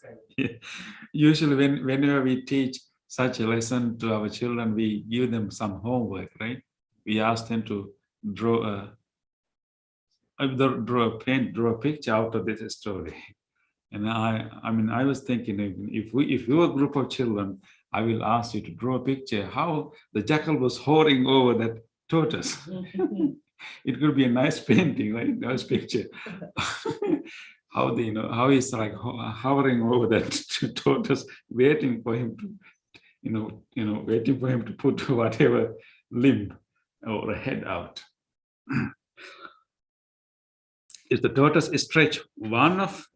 Usually whenever we teach such a lesson to our children, we give them some homework, right? We ask them to draw a picture out of this story. And I mean, I was thinking, if we were a group of children, I will ask you to draw a picture how the jackal was hovering over that tortoise. It could be a nice painting, right? Nice picture. How how he's like hovering over that tortoise, waiting for him to, waiting for him to put whatever limb or head out. If the tortoise stretch one of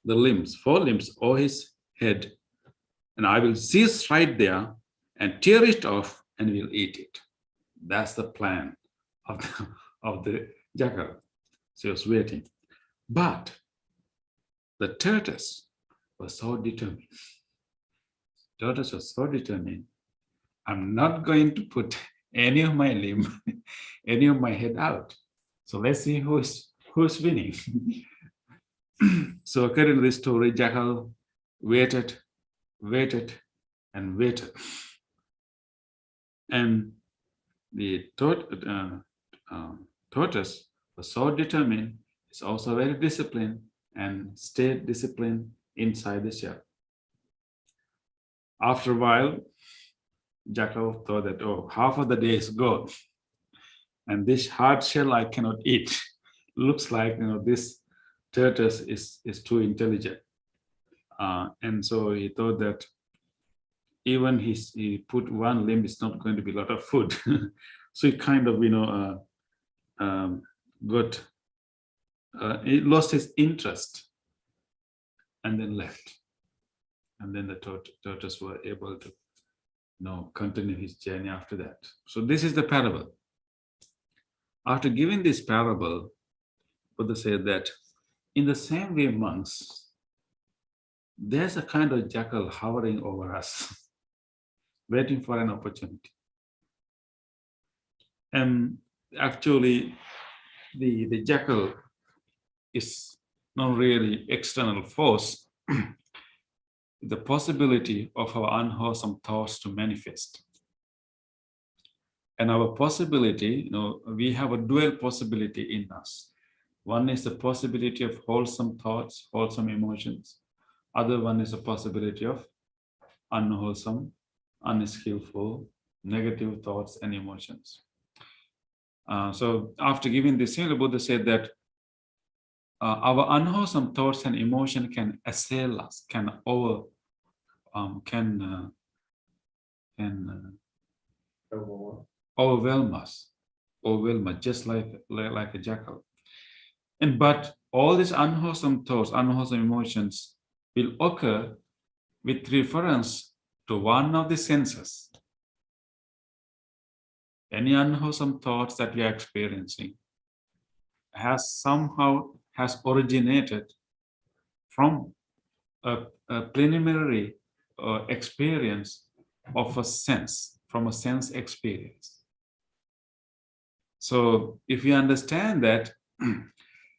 the limbs, 4 limbs, or his head, and I will seize right there and tear it off and will eat it. That's the plan of the jackal. So he was waiting. But the tortoise was so determined. Tortoise was so determined. I'm not going to put any of my limb, any of my head out. So let's see who's winning. So according to this story, jackal waited, and waited. And the tortoise was so determined, it's also very disciplined, and stayed disciplined inside the shell. After a while, jackal thought that, oh, half of the day is gone, and this hard shell I cannot eat. Looks like this tortoise is too intelligent, and so he thought that even he put one limb, it's not going to be a lot of food. So he kind of he lost his interest and then left, and then the tortoise were able to continue his journey after that. So this is the parable. After giving this parable, Buddha said that in the same way, monks, there's a kind of jackal hovering over us, waiting for an opportunity. And actually, the jackal is not really external force, the possibility of our unwholesome thoughts to manifest. And our possibility, we have a dual possibility in us. One is the possibility of wholesome thoughts, wholesome emotions. Other one is a possibility of unwholesome, unskillful, negative thoughts and emotions. So after giving this, the Buddha said that our unwholesome thoughts and emotion can assail us, can overwhelm us, just like a jackal. But all these unwholesome thoughts, unwholesome emotions will occur with reference to one of the senses. Any unwholesome thoughts that we are experiencing has originated from a preliminary experience of a sense, from a sense experience. So if we understand that,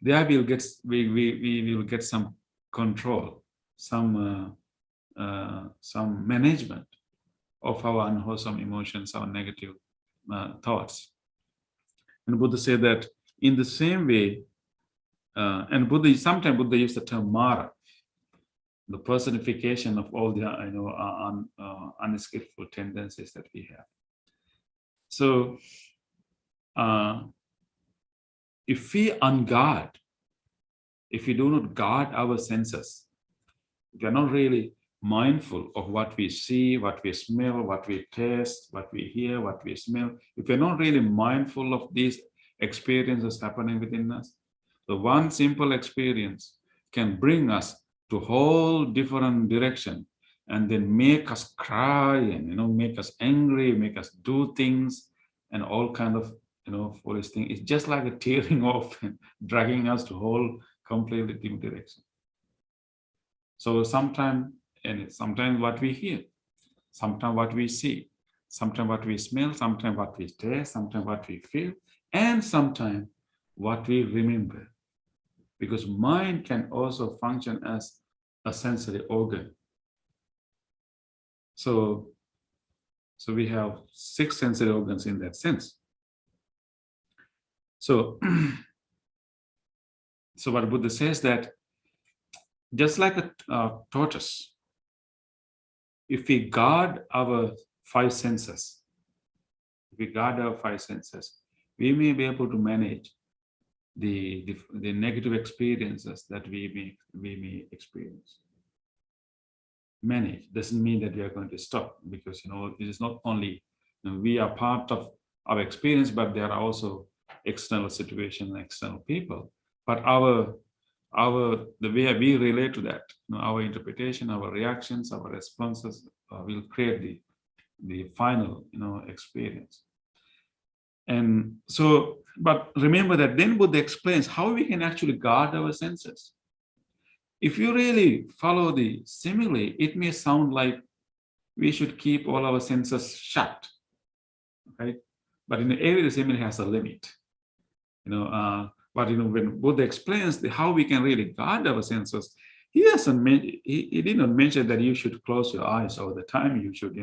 there we will get some control, some management of our unwholesome emotions, our negative thoughts. And Buddha said that in the same way, and sometimes Buddha used the term Mara, the personification of all the unskillful tendencies that we have. So if we unguard, if we do not guard our senses, if we are not really mindful of what we see, what we smell, what we taste, what we hear, what we smell, if we're not really mindful of these experiences happening within us, the one simple experience can bring us to a whole different direction and then make us cry and make us angry, make us do things and all kind of foolish thing. It's just like a tearing off and dragging us to whole completely different direction. So sometimes what we hear, sometimes what we see, sometimes what we smell, sometimes what we taste, sometimes what we feel, and sometimes what we remember. Because mind can also function as a sensory organ. So we have 6 sensory organs in that sense. So, so what Buddha says that just like a tortoise, if we guard our 5 senses, we may be able to manage the negative experiences that we may experience. Manage doesn't mean that we are going to stop, because it is not only we are part of our experience, but there are also external situations and external people. But the way we relate to that, our interpretation, our reactions, our responses will create the final experience. And so, but remember that then Buddha explains how we can actually guard our senses. If you really follow the simile, it may sound like we should keep all our senses shut, right? But every simile has a limit, but when Buddha explains how we can really guard our senses, he did not mention that you should close your eyes all the time. You should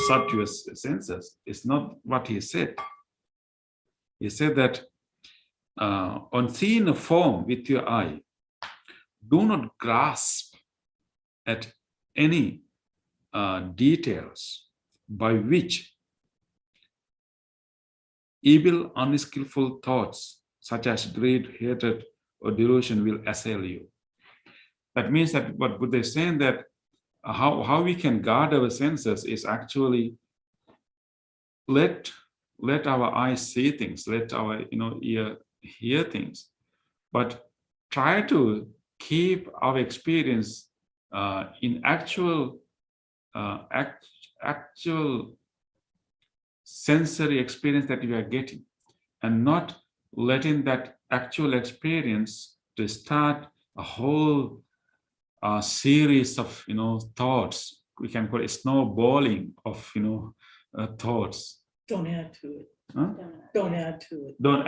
shut your senses. It's not what he said. He said that on seeing a form with your eye, do not grasp at any details by which evil, unskillful thoughts such as greed, hatred, or delusion will assail you. That means that what Buddha is saying, that how we can guard our senses is actually let our eyes see things, let our ear hear things, but try to keep our experience in actual sensory experience that we are getting, and not letting that actual experience to start a whole series of thoughts. We can call it snowballing of thoughts. Don't add to it. Huh? Don't add to it. Don't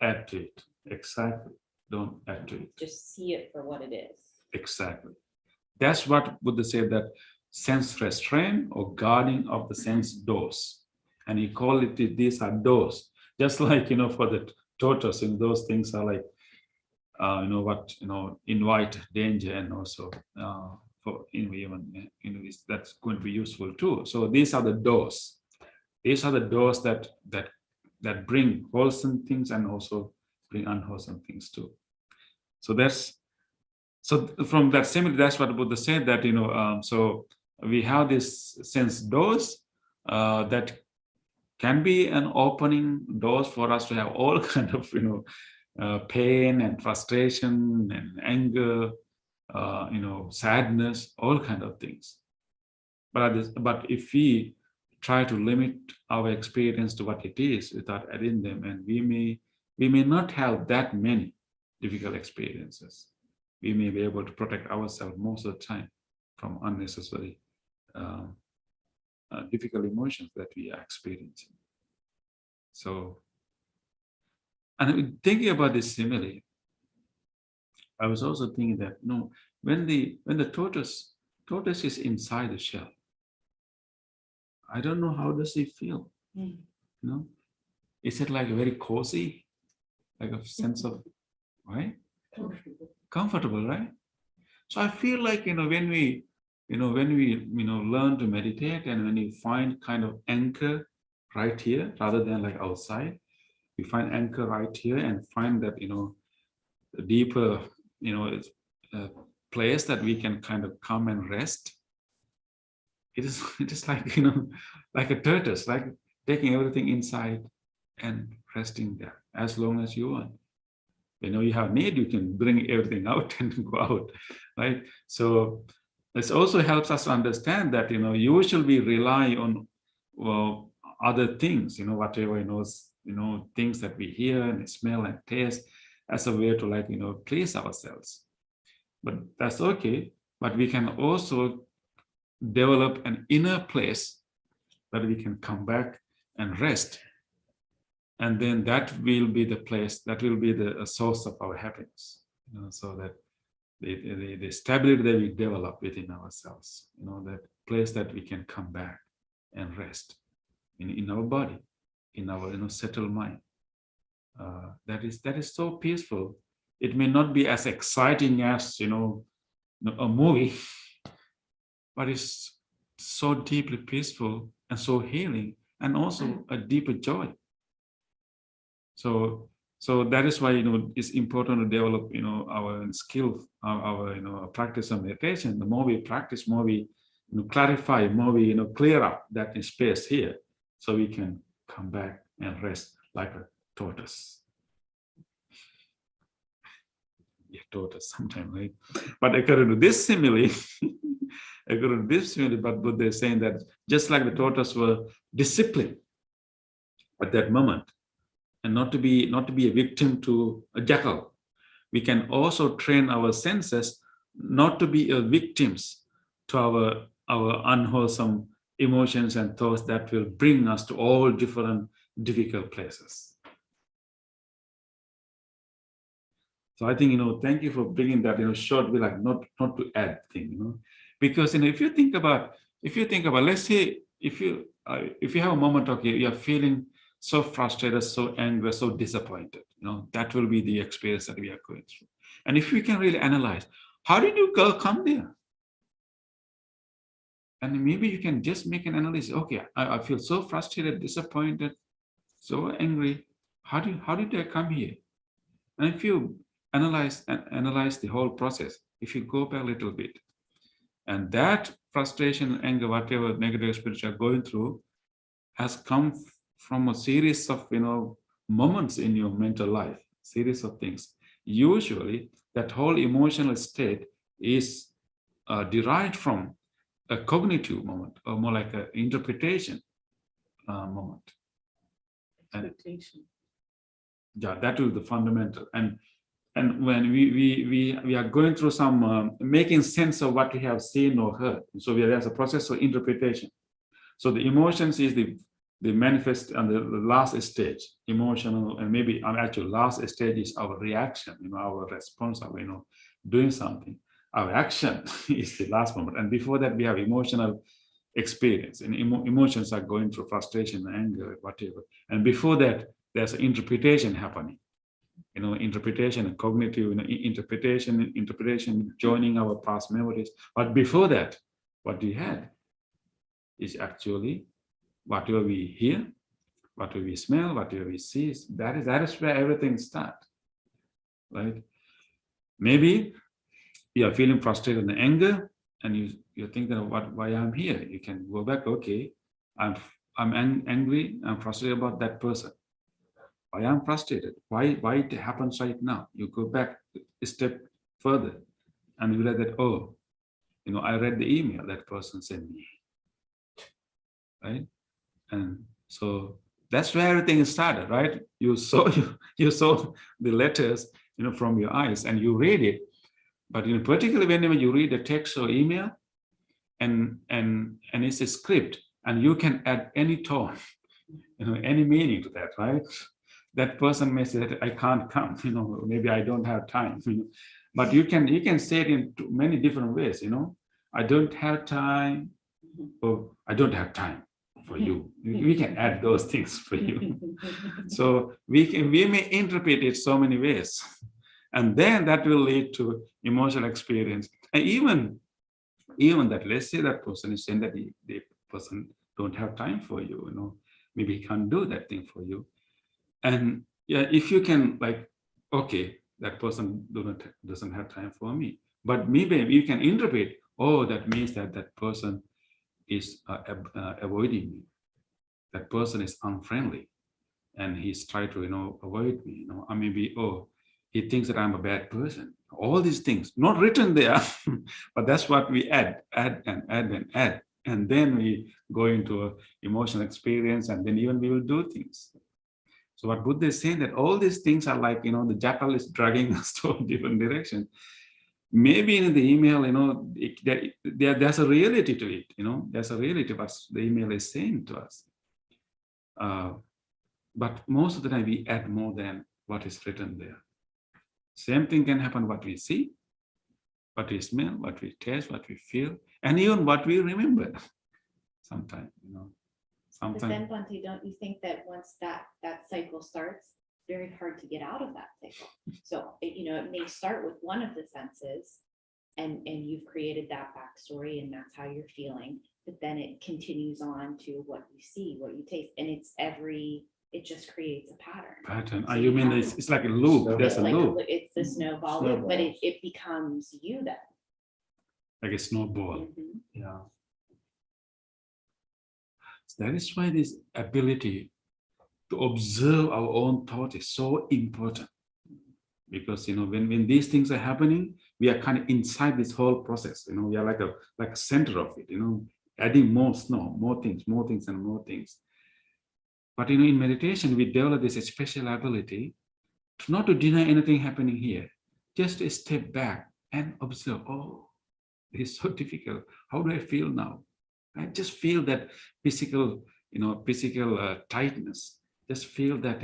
add to it. Exactly. Don't add to it. Just see it for what it is. Exactly. That's what Buddha said, that sense restraint or guarding of the sense doors. And he called it, these are doors. Just like, for the tortoise, those things are like, invite danger, and also for even that's going to be useful too. So these are the doors. These are the doors that bring wholesome things and also bring unwholesome things too. So from that simile, that's what Buddha said, that so we have this sense doors that can be an opening doors for us to have all kind of pain and frustration and anger, sadness, all kind of things. But if we try to limit our experience to what it is without adding them, and we may not have that many difficult experiences. We may be able to protect ourselves most of the time from unnecessary difficult emotions that we are experiencing. So, and thinking about this simile, I was also thinking that when the tortoise is inside the shell, I don't know, how does he feel? Is it like very cozy, like a sense of, right? Comfortable, right? So I feel like when we learn to meditate, and when you find kind of anchor right here rather than like outside, we find anchor right here and find that a deeper place that we can kind of come and rest. It is like like a tortoise, like taking everything inside and resting there as long as you want. You have need, you can bring everything out and go out, right? So this also helps us to understand that usually we rely well, other things, whatever, things that we hear and smell and taste as a way to like, please ourselves. But that's okay. But we can also develop an inner place that we can come back and rest. And then that will be the place, that will be the source of our happiness, so that the stability that we develop within ourselves, that place that we can come back and rest in our body, in our settled mind. That is so peaceful. It may not be as exciting as a movie, but it's so deeply peaceful and so healing, and also a deeper joy. So that is why it's important to develop our skill, our practice of meditation. The more we practice, more we clarify, more we clear up that space here, so we can come back and rest like a tortoise. Yeah, tortoise sometimes, right? But according to this simile, but Buddha is saying that just like the tortoise were disciplined at that moment, and not to be a victim to a jackal, we can also train our senses not to be victims to our unwholesome emotions and thoughts that will bring us to all different difficult places. So I think, thank you for bringing that, short, be like not to add thing, because if you think about, let's say if you have a moment, okay, you are feeling so frustrated, so angry, so disappointed, that will be the experience that we are going through. And if we can really analyze, how did you come there? And maybe you can just make an analysis. Okay, I feel so frustrated, disappointed, so angry. How did I come here? And if you analyze the whole process, if you go back a little bit, and that frustration, anger, whatever negative experience you're going through, has come from a series of moments in your mental life, series of things. Usually, that whole emotional state is derived from a cognitive moment, or more like an interpretation moment. Expectation. Yeah, that is the fundamental. And when we are going through some making sense of what we have seen or heard, so there's a process of interpretation. So the emotions is the manifest and the last stage, emotional, and maybe actually last stage is our reaction, our response of doing something. Our action is the last moment, and before that we have emotional experience, and emotions are going through frustration, anger, whatever. And before that, there's interpretation happening. Interpretation and cognitive, interpretation joining our past memories. But before that, what we had is actually whatever we hear, whatever we smell, whatever we see. That is where everything starts, right? Maybe you are feeling frustrated and anger, and you're thinking of why I'm here. You can go back. Okay, I'm angry. I'm frustrated about that person. Why I'm frustrated? Why it happens right now? You go back a step further, and you realize that, oh, I read the email that person sent me, right? And so that's where everything started, right? You saw the letters, from your eyes, and you read it. But particularly whenever you read a text or email, and it's a script, and you can add any tone, any meaning to that, right? That person may say that I can't come, maybe I don't have time, but you can say it in many different ways, I don't have time, or I don't have time for you. We can add those things for you. So we may interpret it so many ways, and then that will lead to emotional experience. And even that, let's say that person is saying that the person don't have time for you, maybe he can't do that thing for you. And yeah, if you can okay, that person doesn't have time for me, but maybe you can interpret, oh, that means that person is avoiding me. That person is unfriendly, and he's trying to avoid me. Or maybe, oh, he thinks that I'm a bad person. All these things not written there, but that's what we add and And then we go into a emotional experience, and then even we will do things. So what Buddha is saying, that all these things are like, the jackal is dragging us to a different direction. Maybe in the email, there's a reality to it, there's a reality what the email is saying to us. But most of the time we add more than what is written there. Same thing can happen what we see, what we smell, what we taste, what we feel, and even what we remember. Sometimes, But sometimes. then, Bhante, don't you think that once that cycle starts, it's very hard to get out of that cycle? So, it may start with one of the senses, and you've created that backstory, and that's how you're feeling. But then it continues on to what you see, what you taste, and it just creates a pattern. Oh, So you you mean have it's like a loop? Snowball. There's It's a like loop, it's the snowball loop, but Snowballs. it becomes you then. like a snowball. Mhm. Yeah. That is why this ability to observe our own thought is so important. Because when these things are happening, we are kind of inside this whole process. We are like a center of it. Adding more snow, more things, and more things. But in meditation, we develop this special ability not to deny anything happening here, just to step back and observe. Oh, it is so difficult. How do I feel now? I just feel that physical tightness. Just feel that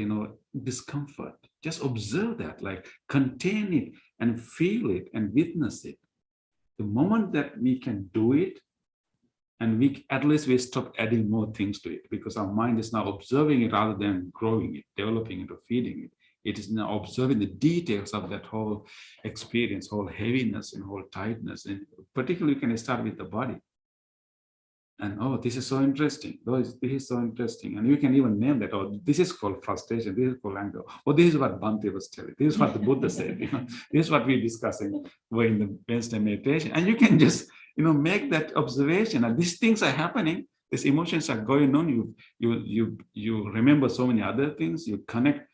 discomfort. Just observe that, like contain it and feel it and witness it. The moment that we can do it, and at least we stop adding more things to it, because our mind is now observing it rather than growing it, developing it, or feeding it. It is now observing the details of that whole experience, whole heaviness and whole tightness. And particularly, you can start with the body. And oh, this is so interesting. This is so interesting. And you can even name that. Oh, this is called frustration. This is called anger. Oh, this is what Bhante was telling. This is what the Buddha said. This is what we're discussing in the Wednesday meditation. And you can just make that observation. And these things are happening. These emotions are going on. You remember so many other things. You connect.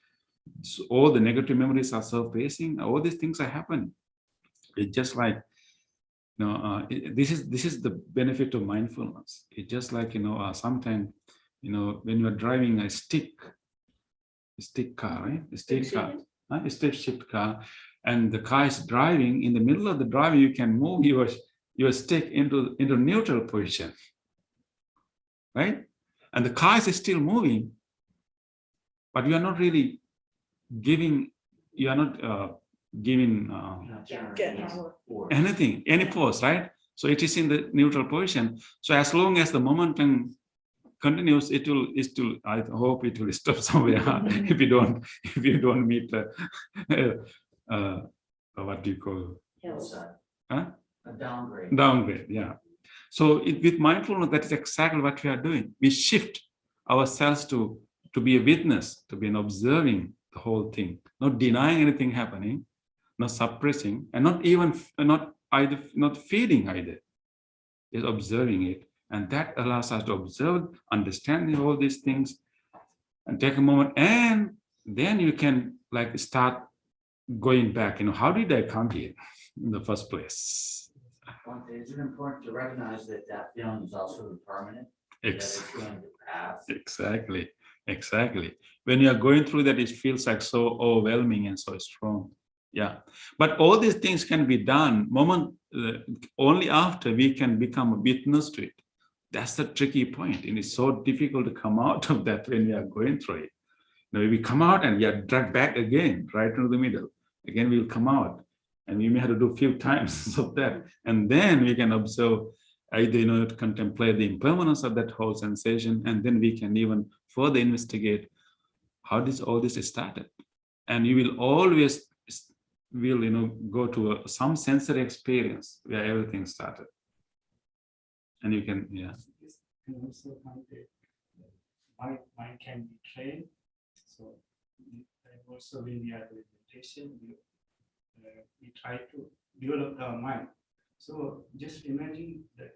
All the negative memories are surfacing. All these things are happening. It's just like. This is the benefit of mindfulness. It's just like sometimes when you are driving a stick car, right? A stick car, a stick shift car, and the car is driving. In the middle of the driving, you can move your stick into neutral position, right? And the car is still moving, but you are not really giving. You are not giving. Anything, any force, right? So it is in the neutral position. So as long as the momentum continues, it will. I hope it will stop somewhere. if you don't meet what do you call? Hills. A downgrade. Downgrade, yeah. So with mindfulness, that is exactly what we are doing. We shift ourselves to be a witness, to be an observing the whole thing, not denying anything happening, not suppressing, and not feeding either. Just observing it, and that allows us to observe, understanding all these things, and take a moment, and then you can start going back. How did I come here in the first place? Is it important to recognize that feeling is also permanent? That it's going to pass. Exactly. When you are going through that, it feels like so overwhelming and so strong. Yeah, but all these things can be done only after we can become a witness to it. That's the tricky point. And it's so difficult to come out of that when we are going through it. We come out and we are dragged back again, right into the middle. Again, we'll come out, and we may have to do a few times of that. And then we can observe, either contemplate the impermanence of that whole sensation, and then we can even further investigate how all this started. And you will always go to some sensory experience where everything started. And you can, yeah. And also mind can be trained. So also when we are doing meditation, we try to develop our mind. So just imagine that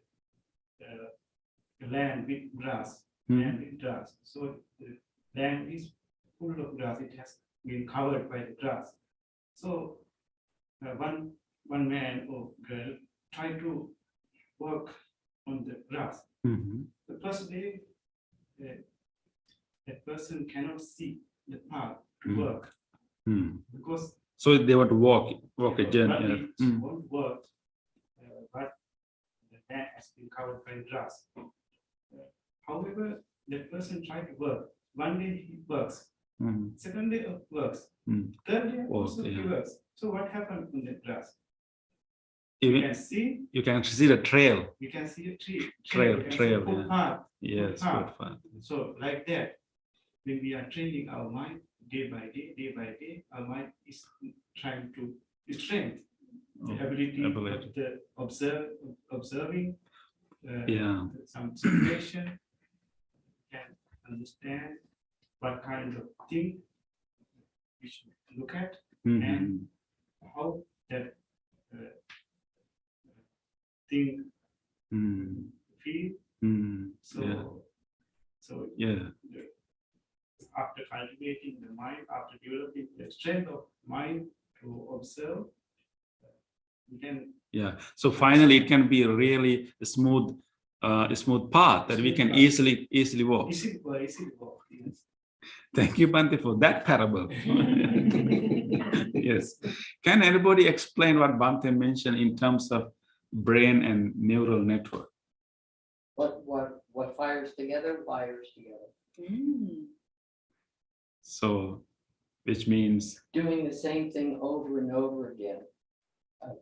the land with grass, land with grass. So the land is full of grass. It has been covered by the grass. So one man or girl try to work on the grass. Mhm. The first day, a person cannot see the path to Mm. work Mm. because So they want to walk a journey. but Yeah. it Mm. won't work, but the land has been covered by grass. However, the person try to work. One day he works, Mm. second day works, Mm. third day Oh, also he yeah. works. So what happened in the grass? Even You can see, you can see the trail. you can see a tree. Trail, you can see trail, footpath, Yes, footpath. good fun. So like that, when we are training our mind day by day, our mind is trying to strengthen the ability of the observing Yeah. some situation, can understand what kind of thing we should look at, Mhm. how that thing Mm. feel. Mm. So, Yeah. so Yeah. after cultivating the mind, after developing the strength of mind to observe, we can Yeah. So finally, it can be a really smooth path that we can easily walk. easily walk. Yes. Thank you, Bhante, for that parable. Yes. Can anybody explain what Bhante mentioned in terms of brain and neural network? What fires together, wires together. Mm. So, which means, Doing the same thing over and over again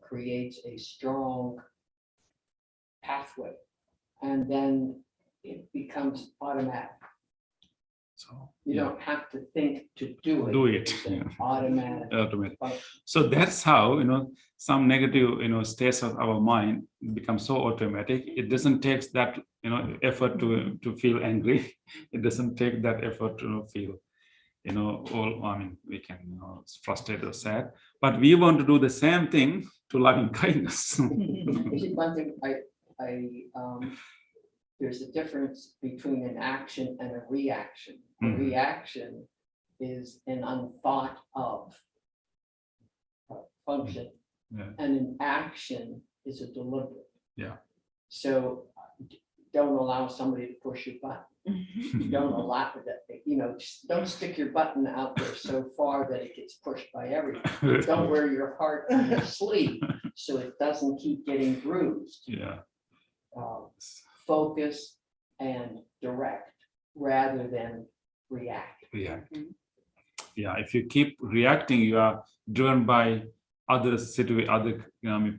creates a strong pathway. And then it becomes automatic. so You yeah, don't have to think to do it. do it. It's an Yeah. automatic. Automatic. function. So that's how, some negative, states of our mind become so automatic. It doesn't take that, effort to feel angry. It doesn't take that effort to feel, we can, frustrated or sad, but we want to do the same thing to loving kindness. You see, one thing there's a difference between an action and a reaction. A Mhm. reaction is an unthought of function. Yeah. And an action is a deliberate. Yeah. So don't allow somebody to push your button. Don't allow that, don't stick your button out there so far that it gets pushed by everyone. Don't wear your heart on your sleeve so it doesn't keep getting bruised. Yeah. Focus and direct rather than react. React. Yeah, if you keep reacting, you are driven by other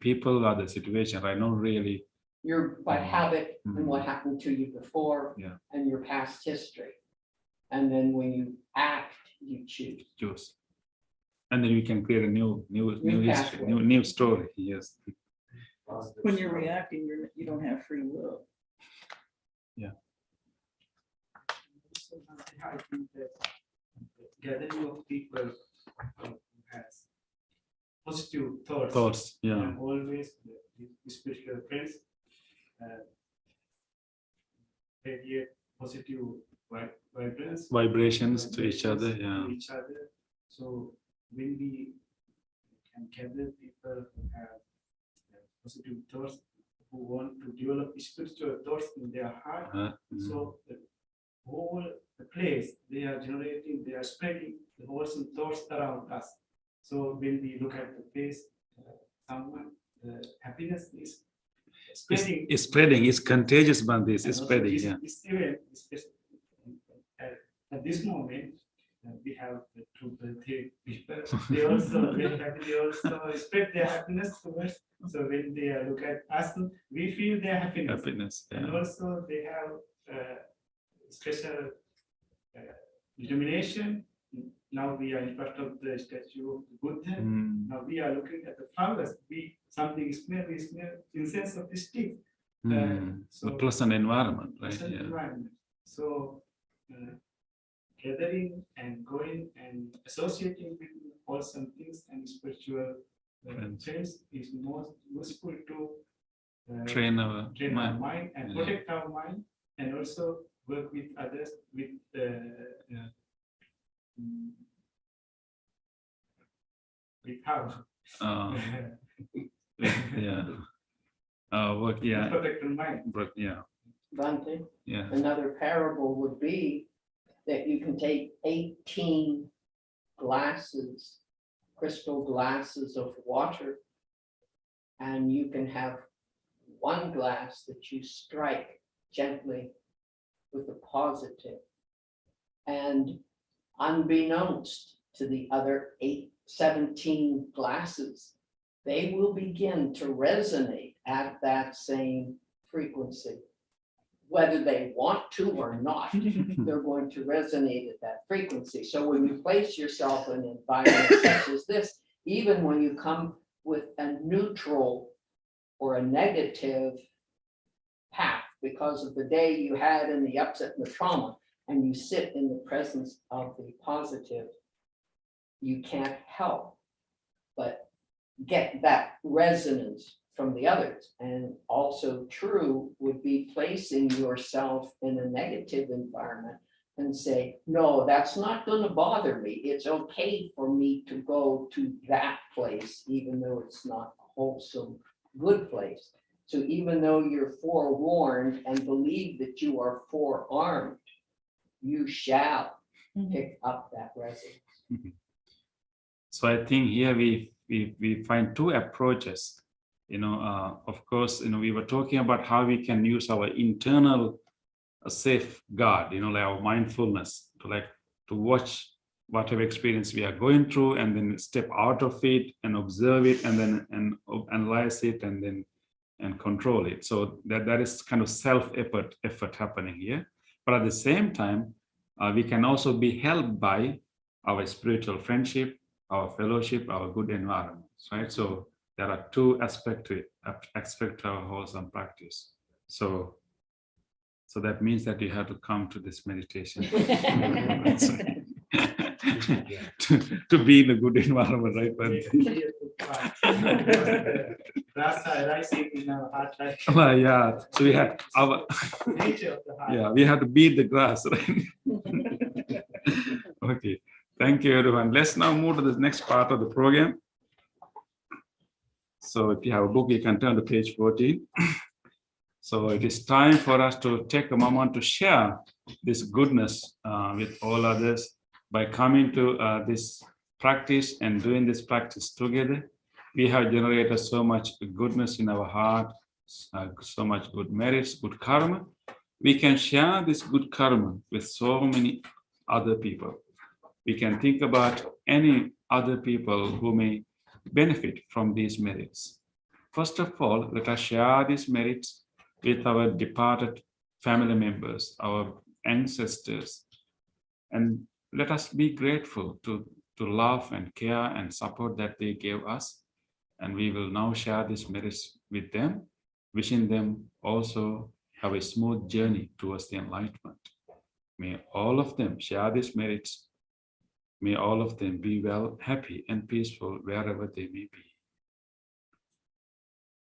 people, other situation, right? Not really. You're by habit and what happened to you before Yeah. and your past history. And then when you act, you choose. And then we can create a new history, pathway. new story. Yes. When you're reacting, you don't have free will. So I think that gathering of people who has positive thoughts, Yeah. and always the spiritual friends radiate positive vibrations To each other. Yeah. So when we can gather people who have positive thoughts, who want to develop spiritual thoughts in their heart, so the whole place they are generating, they are spreading the wholesome thoughts around us. So when we look at the face, someone, the happiness is spreading. It's spreading. It's contagious, Bhante. It's And also spreading. this- Yeah. this event, at this moment, we have the two people. They also very happy. They also spread their happiness to us. So when they look at us, we feel their happiness. Happiness. And Yeah. also they have special illumination. Now we are in front of the statue of Buddha. Mm. Now we are looking at the flowers. Something smell incense of the stick. Mm. so- A pleasant environment, right? Pleasant Yeah. environment. So gathering and going and associating with wholesome things and spiritual Friends. friends is most useful to Train our train our mind. mind and Yeah. protect our mind, and also work with others with with how Yeah. Work, yeah, protect the mind. but yeah, Bhante, yeah. another parable would be that you can take 18 glasses, crystal glasses of water, and you can have one glass that you strike gently with a positive. And unbeknownst to the other 17 glasses, they will begin to resonate at that same frequency. Whether they want to or not, they're going to resonate at that frequency. So when you place yourself in an environment such as this, even when you come with a neutral or a negative path because of the day you had and the upset and the trauma, and you sit in the presence of the positive, you can't help but get that resonance from the others. And also true would be placing yourself in a negative environment and say, no, that's not going to bother me. It's okay for me to go to that place, even though it's not a wholesome, good place. So even though you're forewarned and believe that you are forearmed, you shall pick up that resonance. So I think here we find two approaches. Of course, we were talking about how we can use our internal safeguard, like our mindfulness to watch whatever experience we are going through, and then step out of it and observe it, and then analyze it, and then control it. So that is kind of self-effort happening here. But at the same time, we can also be helped by our spiritual friendship, our fellowship, our good environments, right? So there are two aspects to it, aspect of wholesome practice. So that means that you have to come to this meditation to be in a good environment, right? Rasa rising in our heart, right? Yeah. So we have our Nature of the heart. yeah, we have to beat the grass, right? Okay. Thank you, everyone. Let's now move to the next part of the program. So if you have a book, you can turn to page 14. So it is time for us to take a moment to share this goodness with all others by coming to this practice and doing this practice together. We have generated so much goodness in our heart, so much good merits, good karma. We can share this good karma with so many other people. We can think about any other people who may benefit from these merits. First of all, let us share these merits with our departed family members, our ancestors, and let us be grateful to love and care and support that they gave us. And we will now share these merits with them, wishing them also have a smooth journey towards the enlightenment. May all of them share these merits. May all of them be well, happy, and peaceful wherever they may be.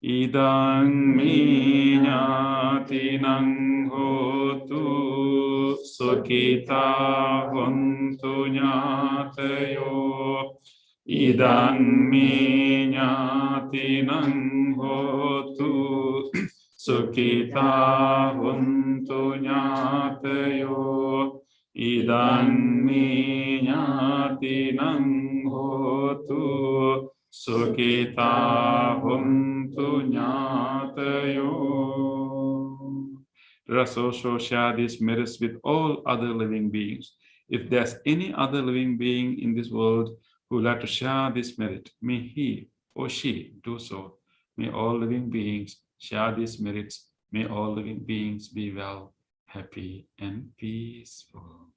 Idang mi ñātinang hotu sukhita hontu ñātayo. Idang mi ñātinang hotu sukhita hontu ñātayo. Idang mi ñātinang hotu sukhita hontu ñātayo. Let us also share these merits with all other living beings. If there's any other living being in this world who would like to share this merit, may he or she do so. May all living beings share these merits. May all living beings be well, happy, and peaceful.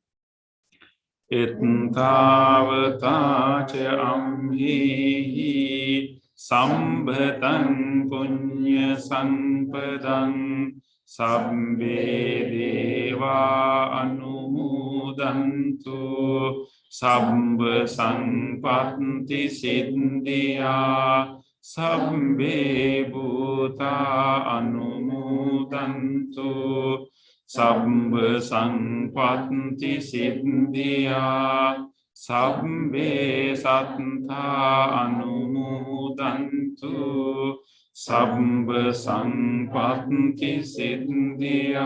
Ittavata ca amhihi sambhatam punya sampadam sabbe deva anumodantu sabba sampatti siddhya sabbe bhuta anumodantu sabba sampatti siddhya sabbe sattva anumodantu Sabba Sampatti Siddhya.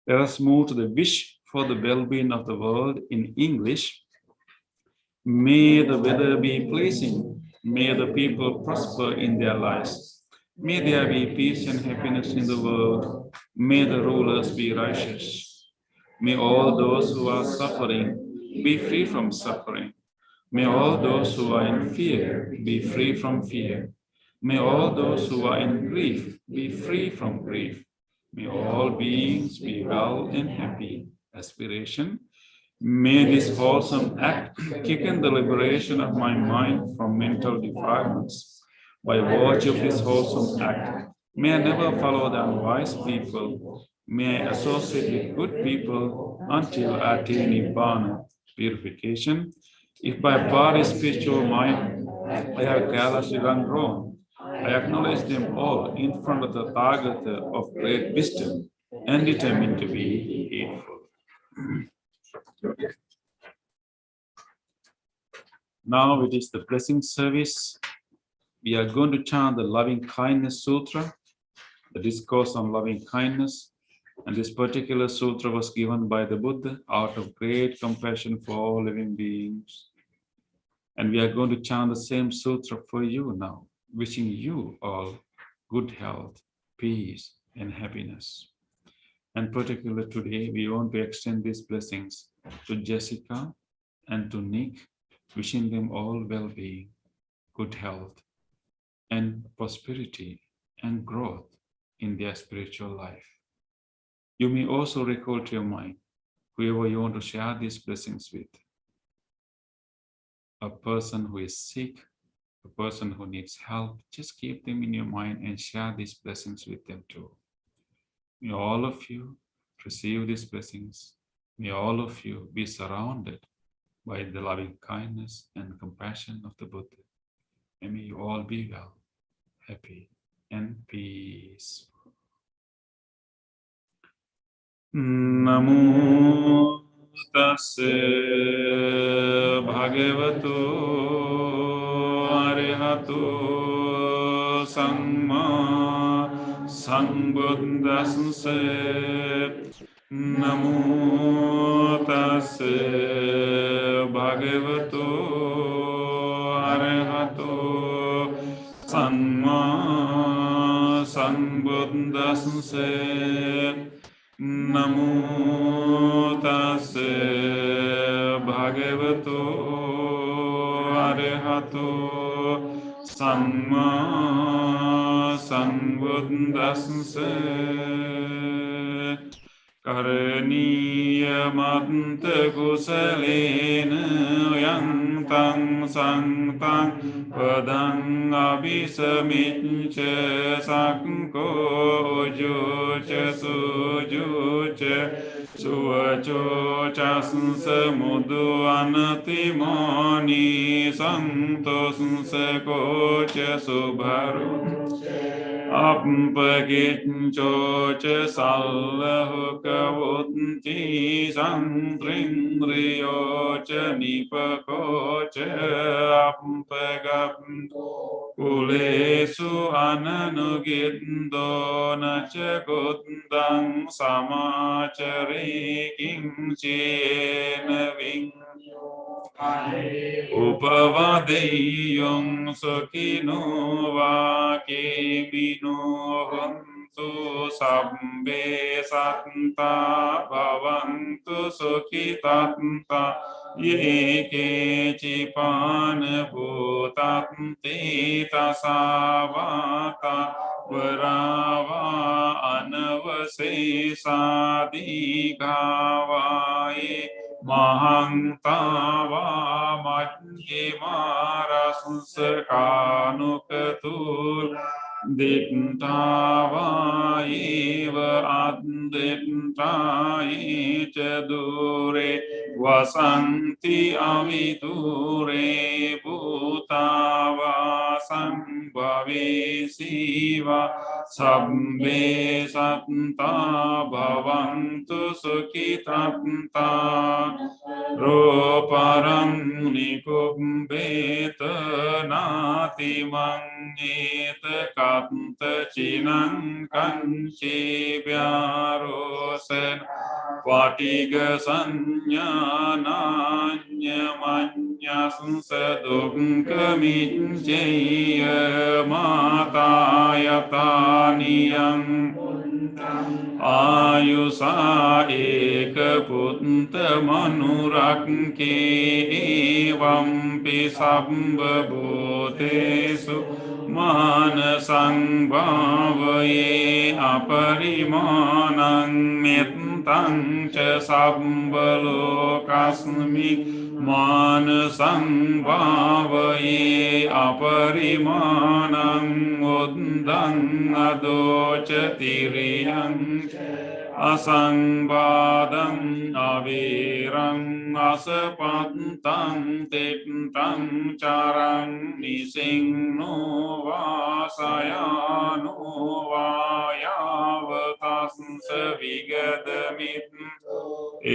Let us move to the wish for the well-being of the world in English. May the weather be pleasing. May the people prosper in their lives. May there be peace and happiness in the world. May the rulers be righteous. May all those who are suffering be free from suffering. May all those who are in fear be free from fear. May all those who are in grief be free from grief. May all beings be well and happy. Aspiration. May this wholesome act quicken the liberation of my mind from mental defilements. By virtue of this wholesome act, may I never follow the unwise people. May I associate with good people until I attain Nibbana, purification. If by body, spiritual mind, I have carelessly run wrong, I acknowledge them all in front of the Tathagata of great wisdom and determined to be heedful. Now it is the blessing service. We are going to chant the Loving Kindness Sutra, the discourse on loving kindness. And this particular sutra was given by the Buddha out of great compassion for all living beings. And we are going to chant the same sutra for you now, wishing you all good health, peace, and happiness. And particularly today, we want to extend these blessings to Jessica and to Nick, wishing them all well-being, good health, and prosperity and growth in their spiritual life. You may also recall to your mind whoever you want to share these blessings with. A person who is sick, a person who needs help, just keep them in your mind and share these blessings with them too. May all of you receive these blessings. May all of you be surrounded by the loving kindness and compassion of the Buddha. And may you all be well, happy, and peaceful. Namo tassa bhagavato arahato samma sambuddhassa. Namo tassa bhagavato arahato samma sambuddhassa. Namo tassa bhagavato arahato samma sambuddhassa. Karaniyamanta kusalena yantang sangtang padang abhisamicca sakko ujuca sujuca suvaco casansa mudu anatimoni santo sansakoca subharu Ampaginchocha sallahukavunti santrimriyocha nipakocha ampagam kulesu ananugindo nacha kundang samachari kimchena ving Upavadeyong sukino vakimino hantu sabbe santa bhavantu sukhitanta yeke chipana bhutanti tasavata varava anavasesadighavaye Mahantava Majjimara Sanskanukatur Dittava Eva Addittayi Chadure Vasanti Avidure Bhutava භවේසීවා සබ්බේ සත්තා භවන්තු සුඛිතත්තා රෝපරං නිකුම්බේත නාති මංගේත කත්ත චිනං කංචේ ව්‍යාරෝසන පටිග සංඥානාඤ්ඤමඤ්ඤසංස දුක්ඛමිච්ඡේය මාතායතානියං ආයුසා ඒක පුත්ත මනුරක්කේ එවම්පි සම්බ භූතේසු මාන සංභාවයේ අපරිමාණං මෙත්තං ච සම්බ ලෝකස්මි මාන සංභාවයේ අපරිමාණං උද්දං අදෝච තිරියං අසංබාධං අවීරං අසපත්තං තෙත්තං චරං නිසින්නෝ වාසයානෝ වායාවතස්ස විගදමිත්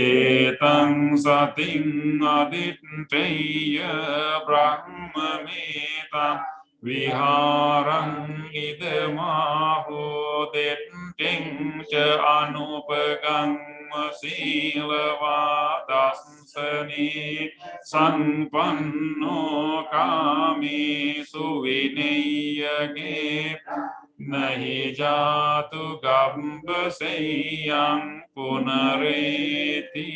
ඒතං සතින් අදිත්තේය බ්‍රහ්මමේතං විහාරං ඉදමාහෝ දෙත්තෙං ච අනුපගං සීලවාදස්සනී සංපන්නෝ කාමේසු විනය්‍යගේ නහි ජාතු ගම්බසෙයං පුනරේති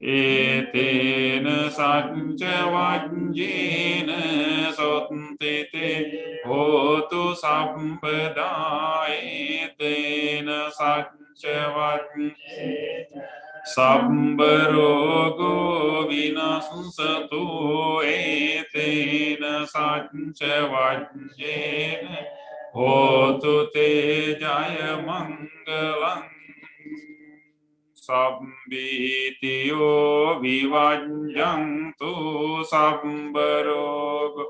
ඒතේන සච්ච වජ්ජේන සොත්තිතේ හෝතු සම්පදායේතේන සච්ච වජ්ජේන සම්බරෝගෝ විනස්සතු ඒතේන සච්ච වජ්ජේන හෝතු තේ ජය මංගලං සබ්බීතියෝ විවජ්ජන්තු සම්බරෝගෝ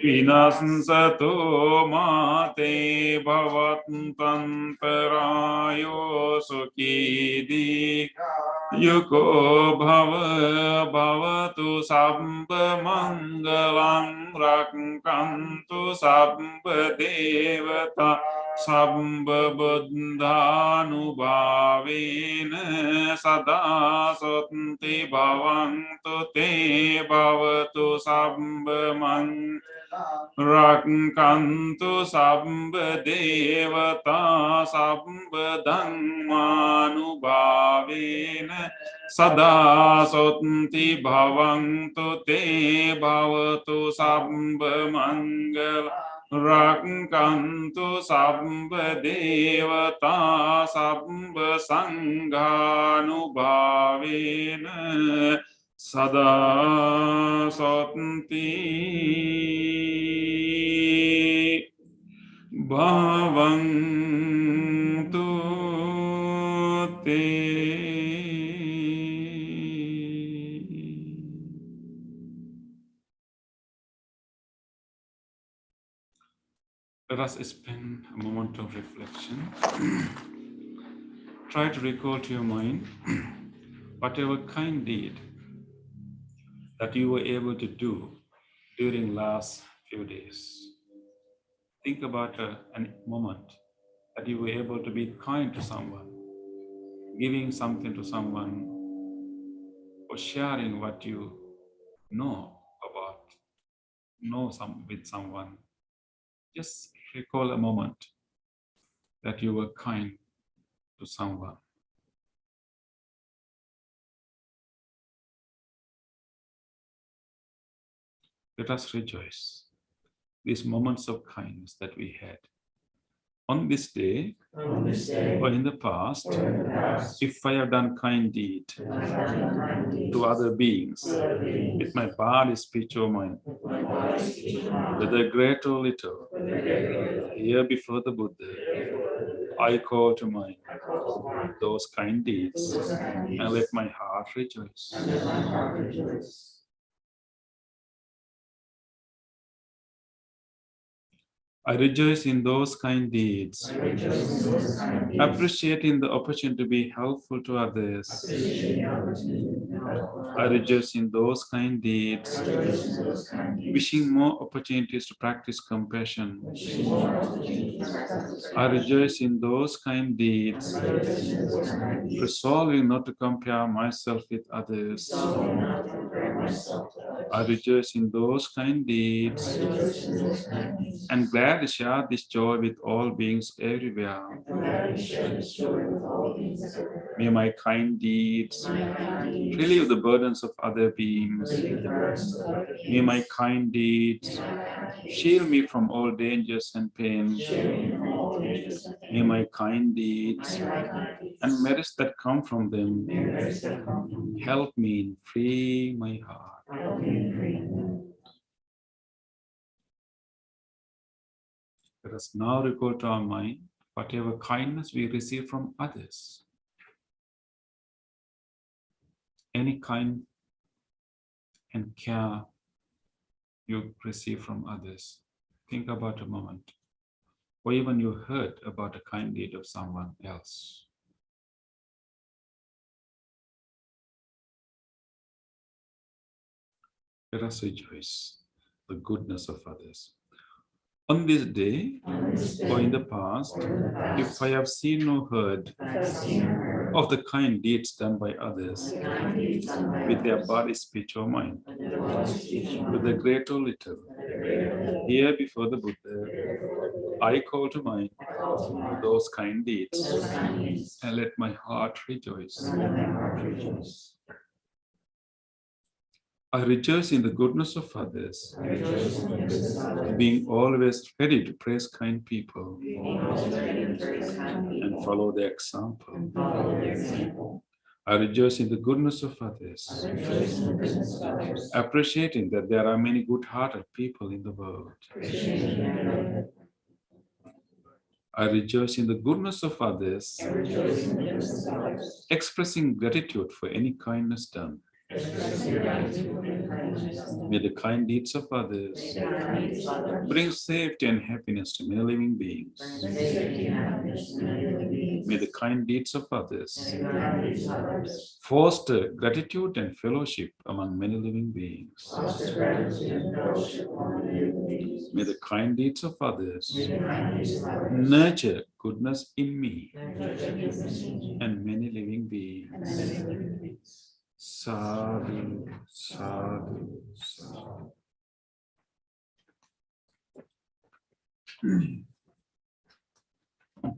විනස්සතු මාතේ භවත්තන්තරායෝ සුඛීදී යුකෝ භවතු සම්බ මංගලං රක්ඛන්තු සම්බ දේවතා සම්බ බුද්ධානුභාවේන සදා සොත්ති භවන්තු තේ භවතු සම්බ රක්ඛන්තු සම්බ දේවතා සම්බ ධම්මානුභාවේන සදා සොත්ති භවන්තු තේ භවතු සම්බ මංගල රක්ඛන්තු සම්බ දේවතා සම්බ සංඝානුභාවේන සදා සොත්ති භවන්තු තේ. Let us spend a moment of reflection. Try to recall to your mind whatever kind deed that you were able to do during last few days. Think about a moment that you were able to be kind to someone, giving something to someone, or sharing what you know with someone. Just recall a moment that you were kind to someone. Let us rejoice these moments of kindness that we had. On this day, or in the past, if I have done kind deed to other beings, with my body, speech, or mind, whether great or little, here before the Buddha, I call to mind those kind deeds and let my heart rejoice. I rejoice in those kind deeds, appreciating the opportunity to be helpful to others. I rejoice in those kind deeds, wishing more opportunities to practice compassion. I rejoice in those kind deeds, resolving not to compare myself with others. I rejoice in those kind deeds and glad to share this joy with all beings everywhere. May my kind deeds relieve the burdens of other beings. May my kind deeds shield me from all dangers and pain. May my kind deeds and merits that come from them help me in freeing my heart. Let us now recall to our mind whatever kindness we receive from others. Any kind and care you receive from others. Think about a moment, or even you heard about a kind deed of someone else. Let us rejoice the goodness of others. On this day or in the past, if I have seen or heard of the kind deeds done by others with their body, speech, or mind, whether great or little, here before the Buddha, I call to mind those kind deeds and let my heart rejoice. I rejoice in the goodness of others, being always ready to praise kind people and follow their example. I rejoice in the goodness of others, appreciating that there are many good-hearted people in the world. I rejoice in the goodness of others, expressing gratitude for any kindness done. May the kind deeds of others bring safety and happiness to many living beings. May the kind deeds of others foster gratitude and fellowship among many living beings. May the kind deeds of others nurture goodness in me and many living beings. Sadhu, sadhu, sadhu.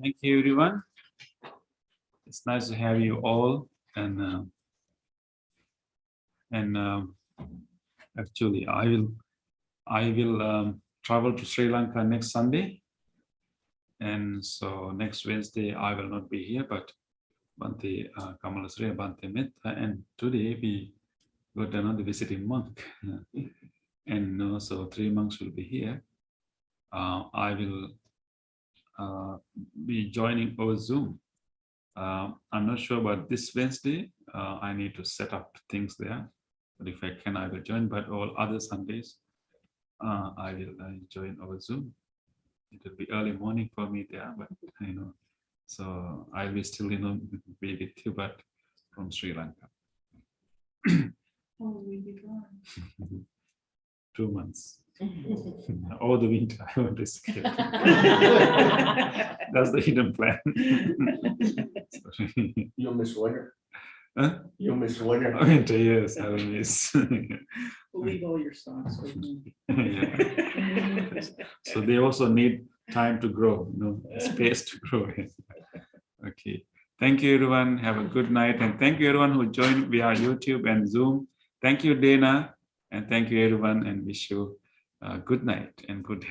Thank you, everyone. It's nice to have you all, and actually, I will travel to Sri Lanka next Sunday, and so next Wednesday I will not be here, but Bhante Kamalasri, Bhante Metta, and today we got another visiting monk, and so 3 monks will be here. I will be joining over Zoom. I'm not sure about this Wednesday. I need to set up things there, but if I can, I will join. But all other Sundays, I will join over Zoom. It will be early morning for me there, but so I will still be with you, but from Sri Lanka. Oh, we be gone. 2 months. All the winter, I want to escape. That's the hidden plan. You'll miss winter. Huh? You'll miss winter. Winter, yes, I will miss. We'll leave all your socks with me. Yeah. So they also need time to grow, space to grow. Okay. Thank you, everyone. Have a good night. And thank you, everyone who joined via YouTube and Zoom. Thank you, Dana. And thank you, everyone. And wish you a good night and good